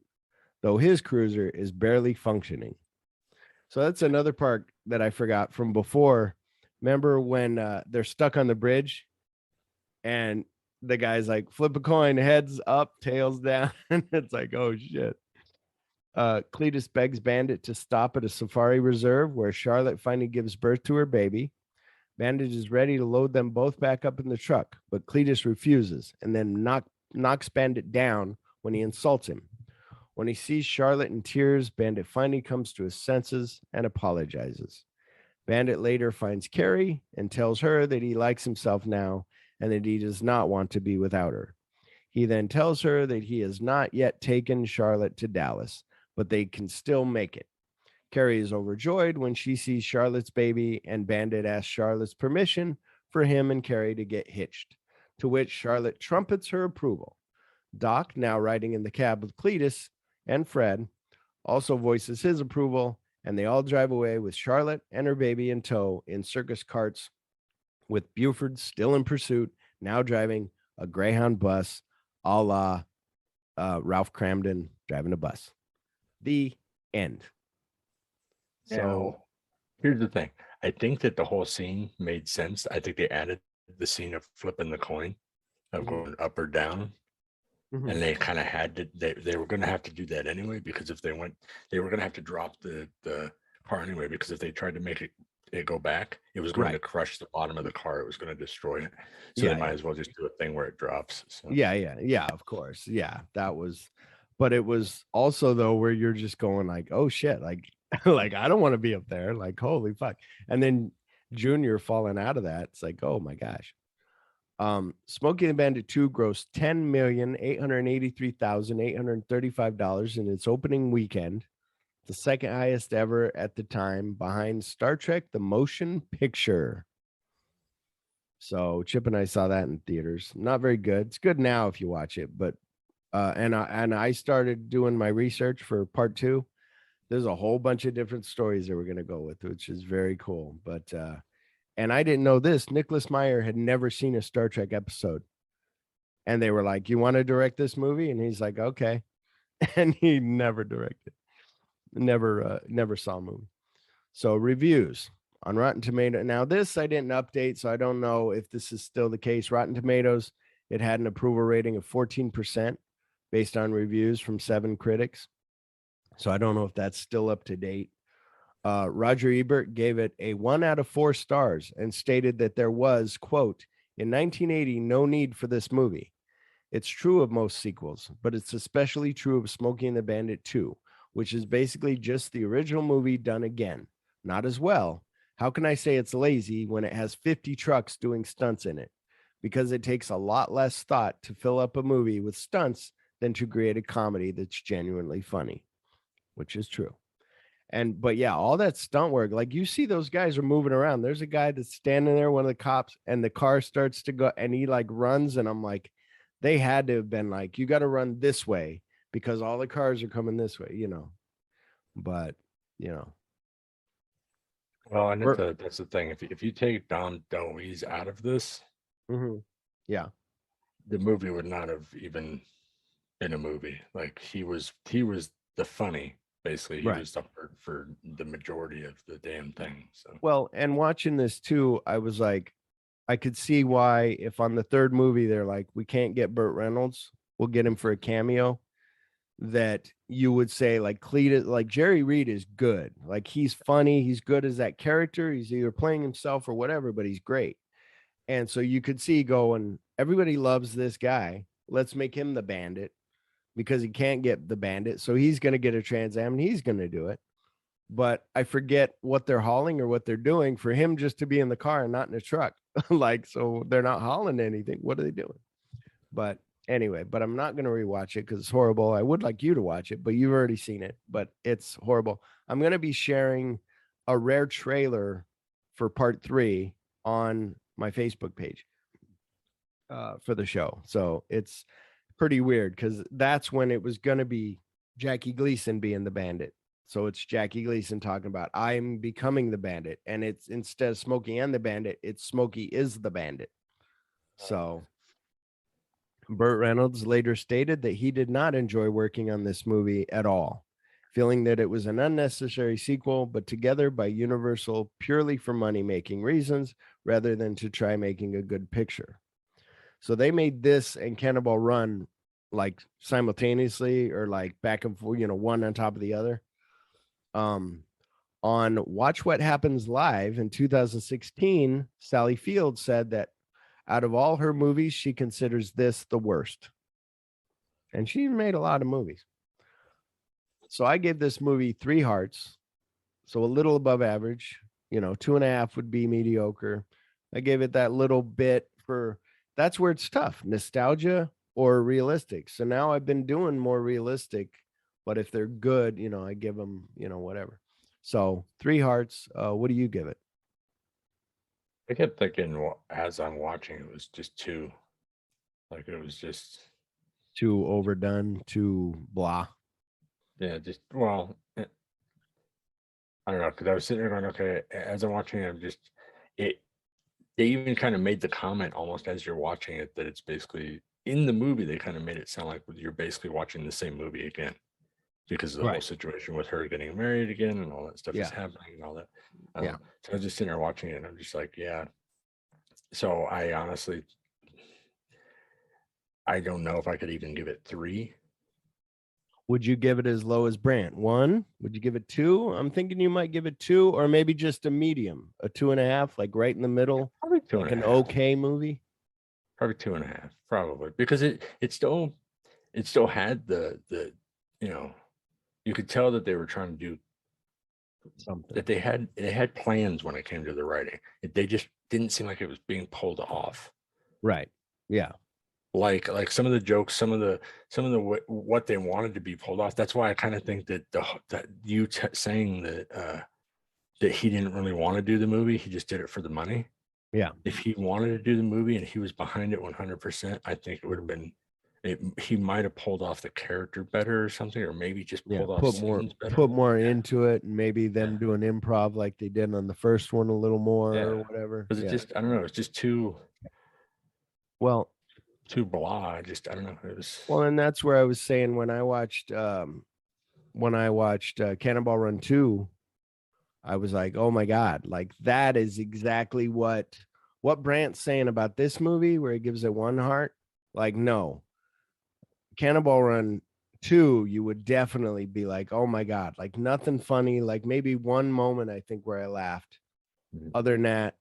though his cruiser is barely functioning. So that's another part that I forgot from before. Remember when they're stuck on the bridge and the guy's like, flip a coin, heads up, tails down. And it's like, oh shit. Cletus begs Bandit to stop at a safari reserve where Charlotte finally gives birth to her baby. Bandit is ready to load them both back up in the truck, but Cletus refuses and then knocks Bandit down when he insults him. When he sees Charlotte in tears, Bandit finally comes to his senses and apologizes. Bandit later finds Carrie and tells her that he likes himself now and that he does not want to be without her. He then tells her that he has not yet taken Charlotte to Dallas, but they can still make it. Carrie is overjoyed when she sees Charlotte's baby, and Bandit asks Charlotte's permission for him and Carrie to get hitched, to which Charlotte trumpets her approval. Doc, now riding in the cab with Cletus and Fred, also voices his approval, and they all drive away with Charlotte and her baby in tow in circus carts, with Buford still in pursuit, now driving a Greyhound bus, a la Ralph Cramden driving a bus. The end. So here's the thing. I think that the whole scene made sense. I think they added the scene of flipping the coin, of going up or down. Mm-hmm. And they kind of had to, they were going to have to do that anyway, because if they went, they were going to have to drop the car anyway, because if they tried to make it go back, it was going to crush the bottom of the car. It was going to destroy it. So they might as well just do a thing where it drops. So. Yeah, of course. Yeah, that was, But it was also though where you're just going like, oh shit, like like I don't want to be up there, like holy fuck. And then Junior falling out of that, it's like, oh my gosh. Smokey and the Bandit 2 grossed $10,883,835 in its opening weekend, the second highest ever at the time, behind Star Trek the Motion Picture. So Chip and I saw that in theaters. Not very good. It's good now if you watch it, but and I started doing my research for part 2. There's a whole bunch of different stories that we're going to go with, which is very cool. But and I didn't know this. Nicholas Meyer had never seen a Star Trek episode. And they were like, "You want to direct this movie?" And he's like, "Okay." And he never directed. Never saw a movie. So reviews on Rotten Tomatoes. Now this I didn't update, so I don't know if this is still the case. Rotten Tomatoes, it had an approval rating of 14% based on reviews from 7 critics. So I don't know if that's still up to date. Roger Ebert gave it a 1 out of 4 stars and stated that there was, quote, in 1980, no need for this movie. It's true of most sequels, but it's especially true of Smokey and the Bandit 2, which is basically just the original movie done again. Not as well. How can I say it's lazy when it has 50 trucks doing stunts in it? Because it takes a lot less thought to fill up a movie with stunts than to create a comedy that's genuinely funny, which is true. But yeah, all that stunt work, like you see those guys are moving around. There's a guy that's standing there, one of the cops, and the car starts to go and he like runs. And I'm like, they had to have been like, you got to run this way because all the cars are coming this way, you know. But, you know. Well, and that's the thing. If you take Dom DeLuise out of this, yeah, the movie would not have even been a movie. Like he was the funny. Basically, he was up for the majority of the damn thing. So well, and watching this too, I was like, I could see why if on the third movie they're like, we can't get Burt Reynolds, we'll get him for a cameo. That you would say like Cletus, like Jerry Reed is good, like he's funny, he's good as that character. He's either playing himself or whatever, but he's great. And so you could see going, everybody loves this guy. Let's make him the bandit. Because he can't get the bandit. So he's going to get a Trans Am and he's going to do it. But I forget what they're hauling or what they're doing for him just to be in the car and not in a truck. Like, so they're not hauling anything. What are they doing? But anyway, but I'm not going to rewatch it because it's horrible. I would like you to watch it, but you've already seen it, but it's horrible. I'm going to be sharing a rare trailer for part 3 on my Facebook page for the show. So it's pretty weird because that's when it was going to be Jackie Gleason being the bandit. So it's Jackie Gleason talking about I'm becoming the bandit, and it's instead of Smokey and the Bandit, it's Smokey is the bandit. So Burt Reynolds later stated that he did not enjoy working on this movie at all, feeling that it was an unnecessary sequel, but together by Universal purely for money-making reasons rather than to try making a good picture. So they made this and Cannonball Run like simultaneously or like back and forth, you know, one on top of the other. On Watch What Happens Live in 2016, Sally Field said that out of all her movies, she considers this the worst. And she made a lot of movies. So I gave this movie 3 hearts. So a little above average, you know, 2.5 would be mediocre. I gave it that little bit for, that's where it's tough, nostalgia or realistic. So now I've been doing more realistic, but if they're good, you know, I give them, you know, whatever. So 3 hearts. What do you give it? I kept thinking as I'm watching, it was just too, like it was just too overdone, too blah. Yeah, just well, I don't know, because I was sitting there going, okay, as I'm watching it, I'm just it. They even kind of made the comment almost as you're watching it that it's basically in the movie. They kind of made it sound like you're basically watching the same movie again because of the whole situation with her getting married again and all that stuff is happening and all that. So I was just sitting there watching it and I'm just like, yeah. So I honestly, I don't know if I could even give it 3. Would you give it as low as Brant? 1? Would you give it 2? I'm thinking you might give it 2 or maybe just a medium, a 2.5, like right in the middle. Probably 2.5. Like an okay movie. Probably 2.5, probably, because it still had the you know, you could tell that they were trying to do something. That they had plans when it came to the writing. They just didn't seem like it was being pulled off. Right. Yeah. Like some of the jokes, some of the what they wanted to be pulled off. That's why I kind of think that that you saying that that he didn't really want to do the movie, he just did it for the money. Yeah. If he wanted to do the movie and he was behind it 100%, I think it would have been. He might have pulled off the character better or something, or maybe just pulled off scenes better. Put more into it, and maybe them do an improv like they did on the first one a little more or whatever. Because it just, I don't know, it's just too blah. I don't know. It was and that's where I was saying when I watched Cannonball Run 2, I was like, oh my God, like that is exactly what Brant's saying about this movie, where he gives it 1 heart. Like, no. Cannonball Run 2, you would definitely be like, oh my God, like nothing funny, like maybe one moment I think where I laughed. Other than that,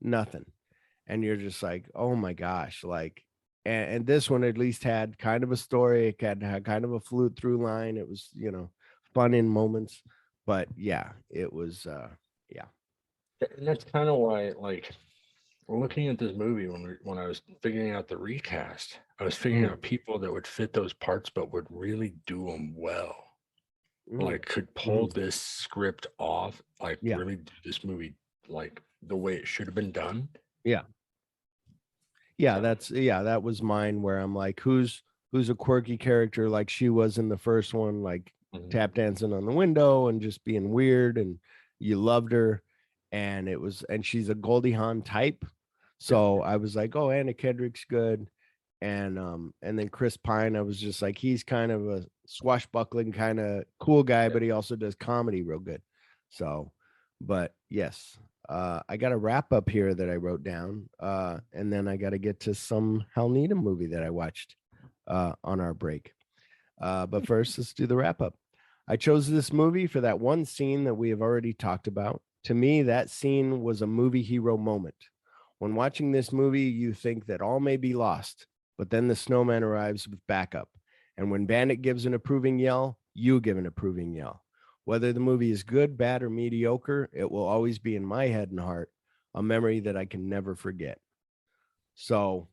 nothing. And you're just like, oh my gosh, like, and this one at least had kind of a story. It had kind of a flute through line. It was, fun in moments, but yeah, it was, yeah. And that's kind of why, like, looking at this movie when I was figuring out the recast, I was figuring out people that would fit those parts, but would really do them well. Like could pull this script off, like really do this movie like the way it should have been done. Yeah. That was mine, where I'm like, who's a quirky character like she was in the first one, like tap dancing on the window and just being weird, and you loved her, and she's a Goldie Hawn type. So I was like, oh, Anna Kendrick's good. And then Chris Pine, I was just like, he's kind of a swashbuckling kind of cool guy, but he also does comedy real good. So, but yes, I got a wrap up here that I wrote down, and then I got to get to some Hal Needham movie that I watched on our break. But first, let's do the wrap up. I chose this movie for that one scene that we have already talked about. To me, that scene was a movie hero moment. When watching this movie, you think that all may be lost, but then the snowman arrives with backup. And when Bandit gives an approving yell, you give an approving yell. Whether the movie is good, bad, or mediocre, it will always be in my head and heart, a memory that I can never forget. So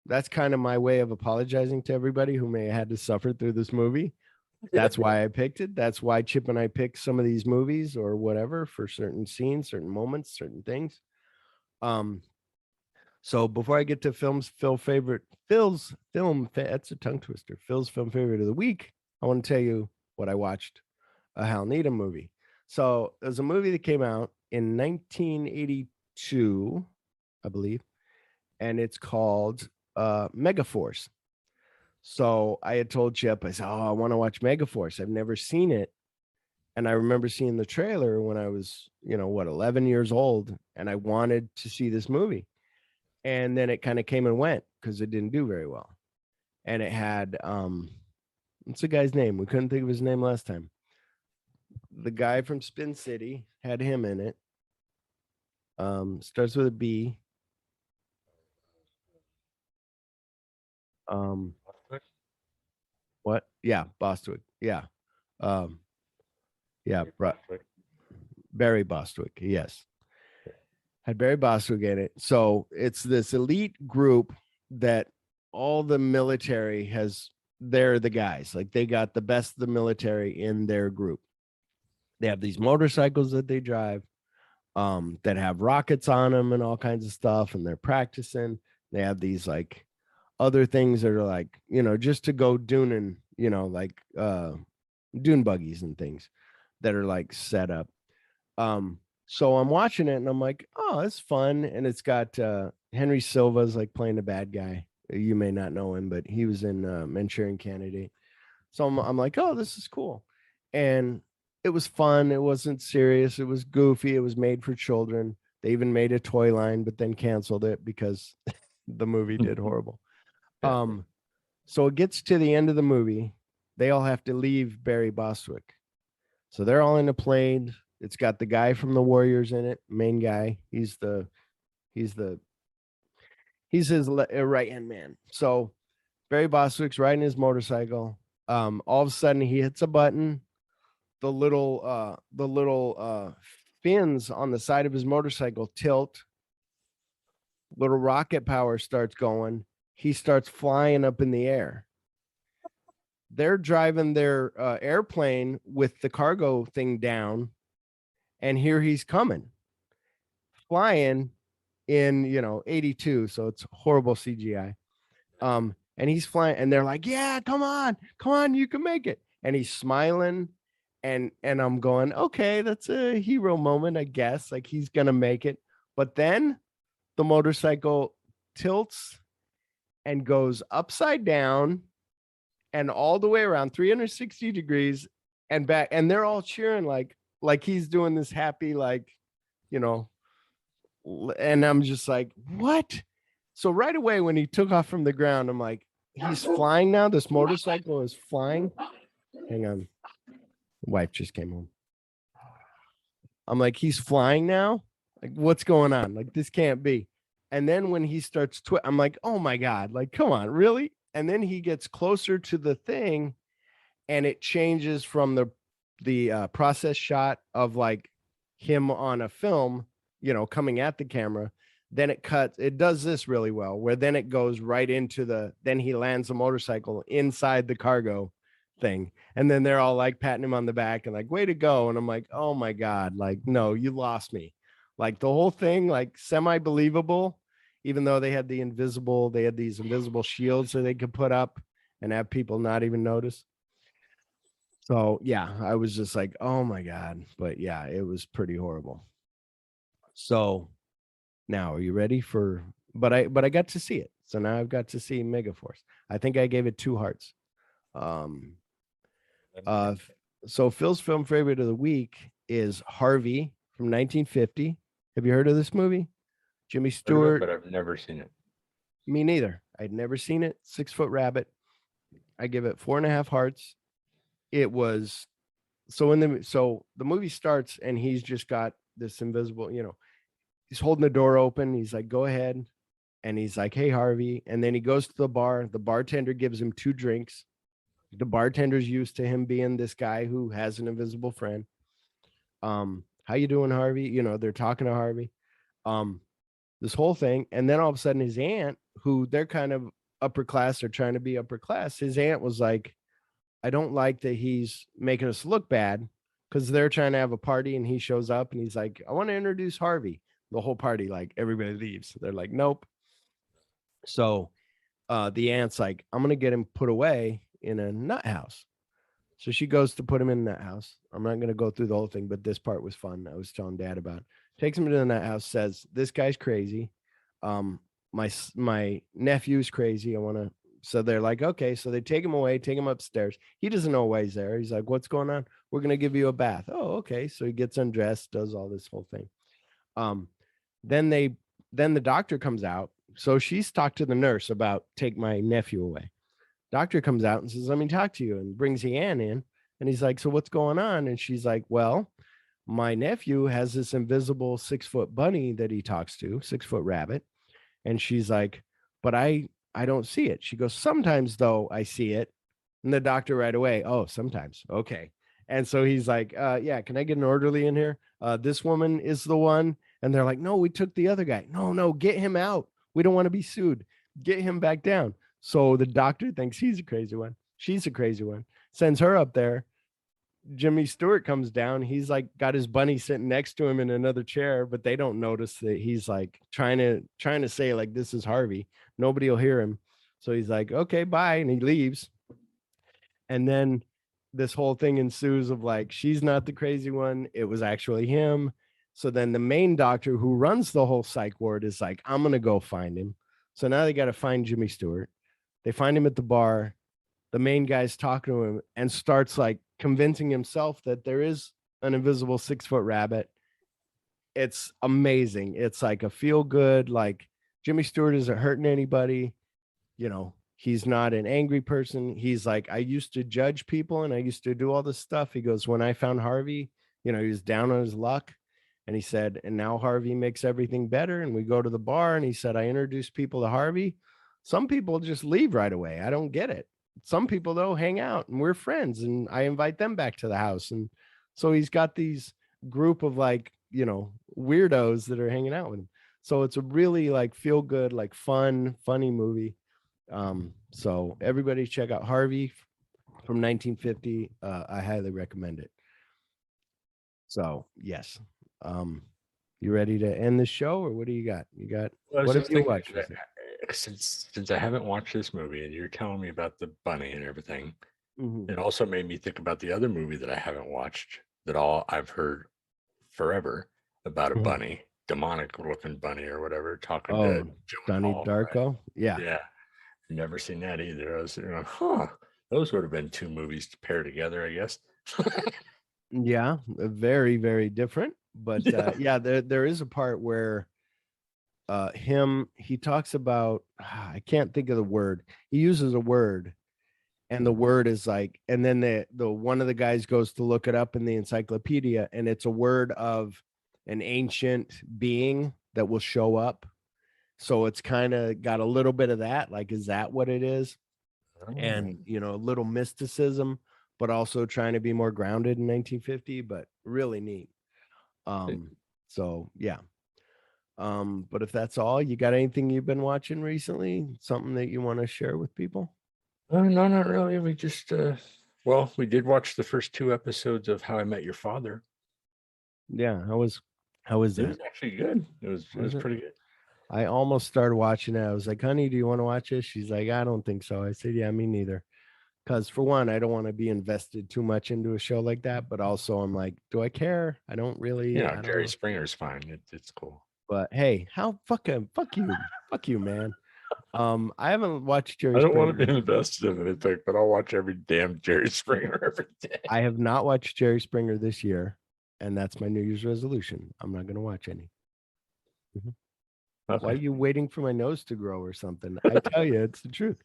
that's kind of my way of apologizing to everybody who may have had to suffer through this movie. That's why I picked it. That's why Chip and I pick some of these movies or whatever for certain scenes, certain moments, certain things. So before I get to Phil's film favorite of the week, I want to tell you what I watched, a Hal Needham movie. So there's a movie that came out in 1982, I believe, and it's called Megaforce. So I had told Chip, I said, oh, I want to watch Megaforce. I've never seen it. And I remember seeing the trailer when I was, 11 years old, and I wanted to see this movie. And then it kind of came and went because it didn't do very well. And it had, what's the guy's name? We couldn't think of his name last time. The guy from Spin City had him in it. Starts with a B. What? Yeah, Bostwick. Yeah. Barry Bostwick. Yes. Had Barry Bostwick in it. So it's this elite group that all the military they're the guys. Like they got the best of the military in their group. They have these motorcycles that they drive that have rockets on them and all kinds of stuff. And they're practicing. They have these like other things that are like, just to go dooning, like dune buggies and things that are like set up. So I'm watching it and I'm like, oh, it's fun. And it's got Henry Silva's like playing the bad guy. You may not know him, but he was in Manchurian Candidate. So I'm like, oh, this is cool. And it was fun. It wasn't serious. It was goofy. It was made for children. They even made a toy line, but then canceled it because the movie did horrible. So it gets to the end of the movie. They all have to leave Barry Bostwick. So they're all in a plane. It's got the guy from the Warriors in it, main guy. He's his right-hand man. So Barry Bostwick's riding his motorcycle. All of a sudden he hits a button. The little fins on the side of his motorcycle tilt. Little rocket power starts going. He starts flying up in the air. They're driving their airplane with the cargo thing down, and here he's coming, flying in 82, so it's horrible CGI. And he's flying, and they're like, "Yeah, come on, you can make it." And he's smiling, and I'm going, "Okay, that's a hero moment, I guess. Like he's gonna make it." But then the motorcycle tilts and goes upside down and all the way around 360 degrees and back, and they're all cheering like he's doing this happy, and I'm just like, what? So right away when he took off from the ground, I'm like, he's flying now. This motorcycle is flying. Hang on. Wife just came home. I'm like, he's flying now? Like, what's going on? Like, this can't be. And then when he starts I'm like, oh my God, like, come on, really? And then he gets closer to the thing, and it changes from the process shot of like him on a film, coming at the camera. Then it cuts. It does this really well, where then it goes right into then he lands the motorcycle inside the cargo thing. And then they're all like patting him on the back and like, way to go. And I'm like, oh my God, like, no, you lost me. Like the whole thing, like semi-believable, even though they had these invisible shields that they could put up and have people not even notice. So yeah, I was just like, oh my God. But yeah, it was pretty horrible. So now are you ready but I got to see it. So now I've got to see Megaforce. I think I gave it 2 hearts. So Phil's film favorite of the week is Harvey from 1950. Have you heard of this movie? Jimmy Stewart. But I've never seen it. Me neither. I'd never seen it. 6 Foot Rabbit. I give it 4.5 hearts. It was so the movie starts and he's just got this invisible, he's holding the door open. He's like, go ahead. And he's like, hey, Harvey. And then he goes to the bar. The bartender gives him 2 drinks. The bartender's used to him being this guy who has an invisible friend. How you doing, Harvey? They're talking to Harvey. This whole thing. And then all of a sudden his aunt, who they're kind of upper class, they're trying to be upper class. His aunt was like, I don't like that he's making us look bad, because they're trying to have a party and he shows up and he's like, I want to introduce Harvey. The whole party, like everybody leaves. They're like, nope. So the aunt's like, I'm going to get him put away in a nut house. So she goes to put him in that house. I'm not going to go through the whole thing, but this part was fun. I was telling Dad about it. Takes him to the nut house, says, this guy's crazy. My nephew's crazy. So they're like, okay. So they take him away, take him upstairs. He doesn't know why he's there. He's like, what's going on? We're going to give you a bath. Oh, okay. So he gets undressed, does all this whole thing. Then the doctor comes out. So she's talked to the nurse about take my nephew away. Doctor comes out and says, let me talk to you, and brings the aunt in. And he's like, so what's going on? And she's like, well, my nephew has this invisible 6-foot bunny that he talks to, 6-foot rabbit. And she's like, but I don't see it. She goes, sometimes though I see it. And the doctor right away, oh, sometimes. Okay. And so he's like, yeah, can I get an orderly in here? This woman is the one. And they're like, no, we took the other guy. No, get him out. We don't want to be sued. Get him back down. So the doctor thinks he's a crazy one. She's a crazy one. Sends her up there. Jimmy Stewart comes down. He's like got his bunny sitting next to him in another chair, but they don't notice that he's like trying to say like, this is Harvey. Nobody will hear him. So he's like, okay, bye. And he leaves. And then this whole thing ensues of like, she's not the crazy one. It was actually him. So then the main doctor who runs the whole psych ward is like, I'm going to go find him. So now they got to find Jimmy Stewart. They find him at the bar. The main guy's talking to him and starts like convincing himself that there is an invisible 6-foot rabbit. It's amazing. It's like a feel good, like Jimmy Stewart isn't hurting anybody. He's not an angry person. He's like, I used to judge people and I used to do all this stuff. He goes, when I found Harvey, he was down on his luck. And he said, and now Harvey makes everything better. And we go to the bar and he said, I introduce people to Harvey. Some people just leave right away. I don't get it. some people though hang out and we're friends, and I invite them back to the house. And so he's got these group of like, weirdos that are hanging out with him. So it's a really like feel good, like funny movie. So everybody check out Harvey from 1950. I highly recommend it. So yes. You ready to end the show, or what do you got? What have you watched? Since I haven't watched this movie and you're telling me about the bunny and everything, Mhm. it also made me think about the other movie that I haven't watched that I've heard forever about a bunny, demonic looking bunny or whatever, talking to Donnie Gyllenhaal, Darko. right? Yeah. Yeah. Never seen that either. I was, those would have been two movies to pair together, I guess. Yeah, very, very different. But yeah, there is a part where he talks about, I can't think of the word. He uses a word, and the word is like, and then the one of the guys goes to look it up in the encyclopedia, and it's a word of an ancient being that will show up. So it's kind of got a little bit of that, like, is that what it is? And a little mysticism, but also trying to be more grounded in 1950, but really neat. So yeah. But if that's all, you got anything you've been watching recently? Something that you want to share with people? No, not really. We just we did watch the first 2 episodes of How I Met Your Father. Yeah, how was that? It was actually good. It was pretty good. I almost started watching it. I was like, honey, do you want to watch this? She's like, I don't think so. I said, yeah, me neither. Because for one, I don't want to be invested too much into a show like that. But also I'm like, do I care? I don't really. I don't Jerry Springer's fine. It's cool. But hey, fuck you, man. I haven't watched Jerry I don't Springer. want to be invested in anything, but I'll watch every damn Jerry Springer every day. I have not watched Jerry Springer this year, and that's my New Year's resolution. I'm not going to watch any. Okay. Why are you waiting for my nose to grow or something? I tell you, it's the truth.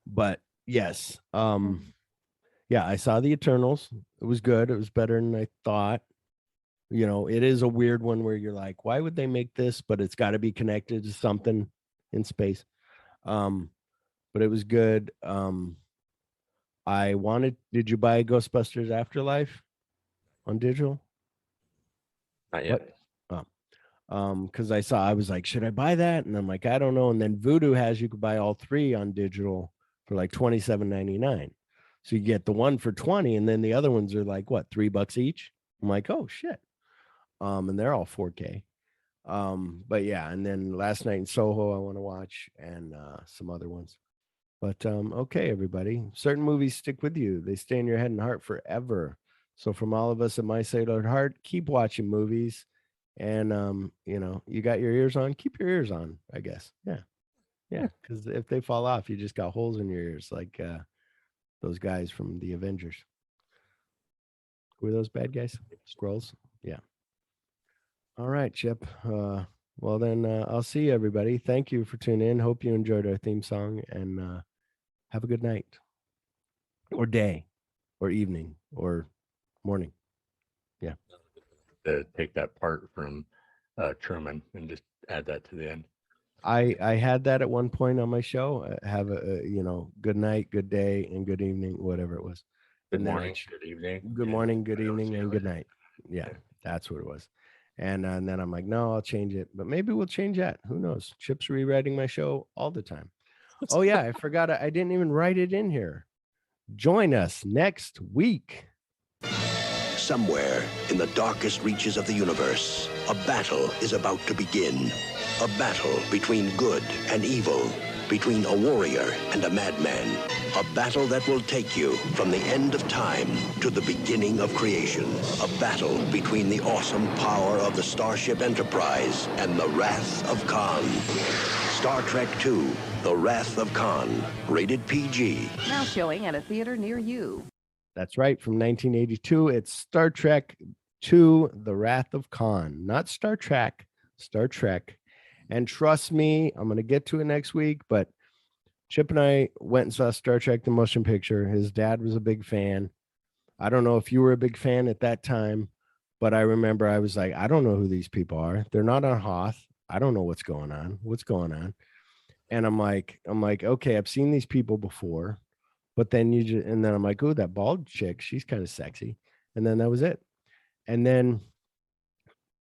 But yes, yeah, I saw the Eternals. It was good. It was better than I thought. It is a weird one where you're like, why would they make this? But it's got to be connected to something in space. But it was good. Did you buy Ghostbusters Afterlife on digital? Not yet. Because I was like, should I buy that? And I'm like, I don't know. And then Vudu has, you could buy all 3 on digital for like $27.99. So you get the one for $20, and then the other ones are like what, $3 each? I'm like, oh shit. And they're all 4K. But yeah, and then Last Night in Soho I want to watch, and some other ones. But okay, everybody. Certain movies stick with you. They stay in your head and heart forever. So from all of us at My Sailor Heart, keep watching movies. And you got your ears on, keep your ears on, I guess. Yeah, because if they fall off, you just got holes in your ears, like those guys from the Avengers. Who are those bad guys? Skrulls? Yeah. All right, Chip. Well then, I'll see everybody. Thank you for tuning in. Hope you enjoyed our theme song, and have a good night, or day, or evening, or morning. Yeah. To take that part from Truman and just add that to the end. I had that at one point on my show. Have a good night, good day, and good evening, whatever it was. Good morning, good evening. Good morning, good evening, and good night. Yeah, that's what it was. And then I'm like, no, I'll change it. But maybe we'll change that. Who knows? Chip's rewriting my show all the time. Oh yeah, I forgot. I didn't even write it in here. Join us next week. Somewhere in the darkest reaches of the universe, a battle is about to begin. A battle between good and evil, between a warrior and a madman. A battle that will take you from the end of time to the beginning of creation. A battle between the awesome power of the Starship Enterprise and the wrath of Khan. Star Trek II, The Wrath of Khan, rated PG. Now showing at a theater near you. That's right, from 1982. It's Star Trek II, The Wrath of Khan. Not Star Trek, Star Trek. And trust me, I'm going to get to it next week, but Chip and I went and saw Star Trek the Motion Picture. His dad was a big fan. I don't know if you were a big fan at that time, but I remember I was like, I don't know who these people are. They're not on Hoth. I don't know what's going on. And I'm like, okay, I've seen these people before, but then and then I'm like, oh, that bald chick, she's kind of sexy. And then that was it. And then,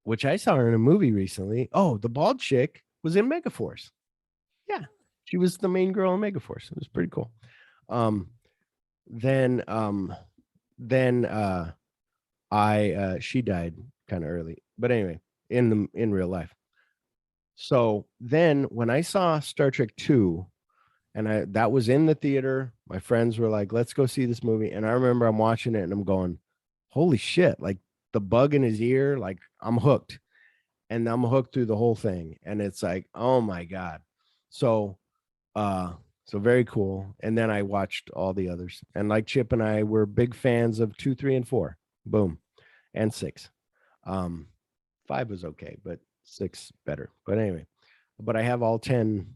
which I saw her in a movie recently. Oh, the bald chick was in Megaforce. Yeah, she was the main girl in Megaforce. It was pretty cool. Then she died kind of early, but anyway, in real life. So then when I saw Star Trek 2, and that was in the theater, my friends were like, let's go see this movie. And I remember I'm watching it and I'm going, holy shit, like the bug in his ear, like I'm hooked. And I'm hooked through the whole thing. And it's like, oh my God. So very cool. And then I watched all the others. And like Chip and I were big fans of 2, 3, and 4. Boom. And 6. 5 was okay, but 6 better. But anyway, but I have all 10.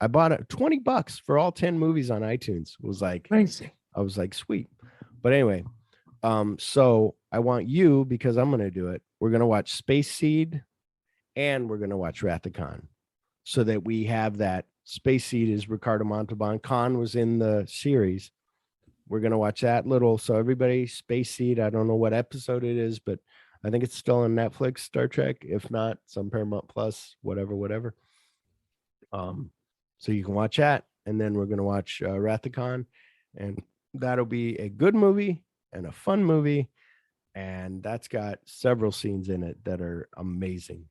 I bought it $20 for all 10 movies on iTunes. It was like amazing. I was like, sweet. But anyway, so I want you, because I'm gonna do it. We're gonna watch Space Seed and we're gonna watch Wrath of Khan, so that we have that. Space Seed is Ricardo Montalban. Khan was in the series. We're gonna watch that little. So everybody, Space Seed. I don't know what episode it is, but I think it's still on Netflix, Star Trek. If not, some Paramount Plus, whatever. So you can watch that, and then we're gonna watch Wrath of Khan, and that'll be a good movie and a fun movie, and that's got several scenes in it that are amazing.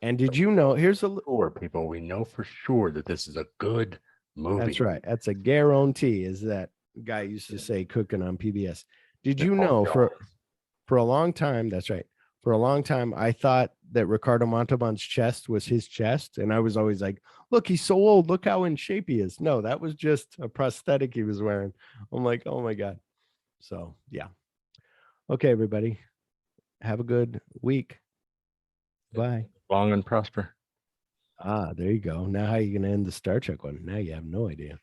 And did you know? Here's a for people, we know for sure that this is a good movie. That's right. That's a guarantee, is that guy used to say cooking on PBS. Did you know for a long time? That's right. For a long time, I thought that Ricardo Montalban's chest was his chest. And I was always like, look, he's so old. Look how in shape he is. No, that was just a prosthetic he was wearing. I'm like, oh my God. So, yeah. Okay, everybody. Have a good week. Bye. Long and prosper. There you go. Now how are you going to end the Star Trek one? Now you have no idea.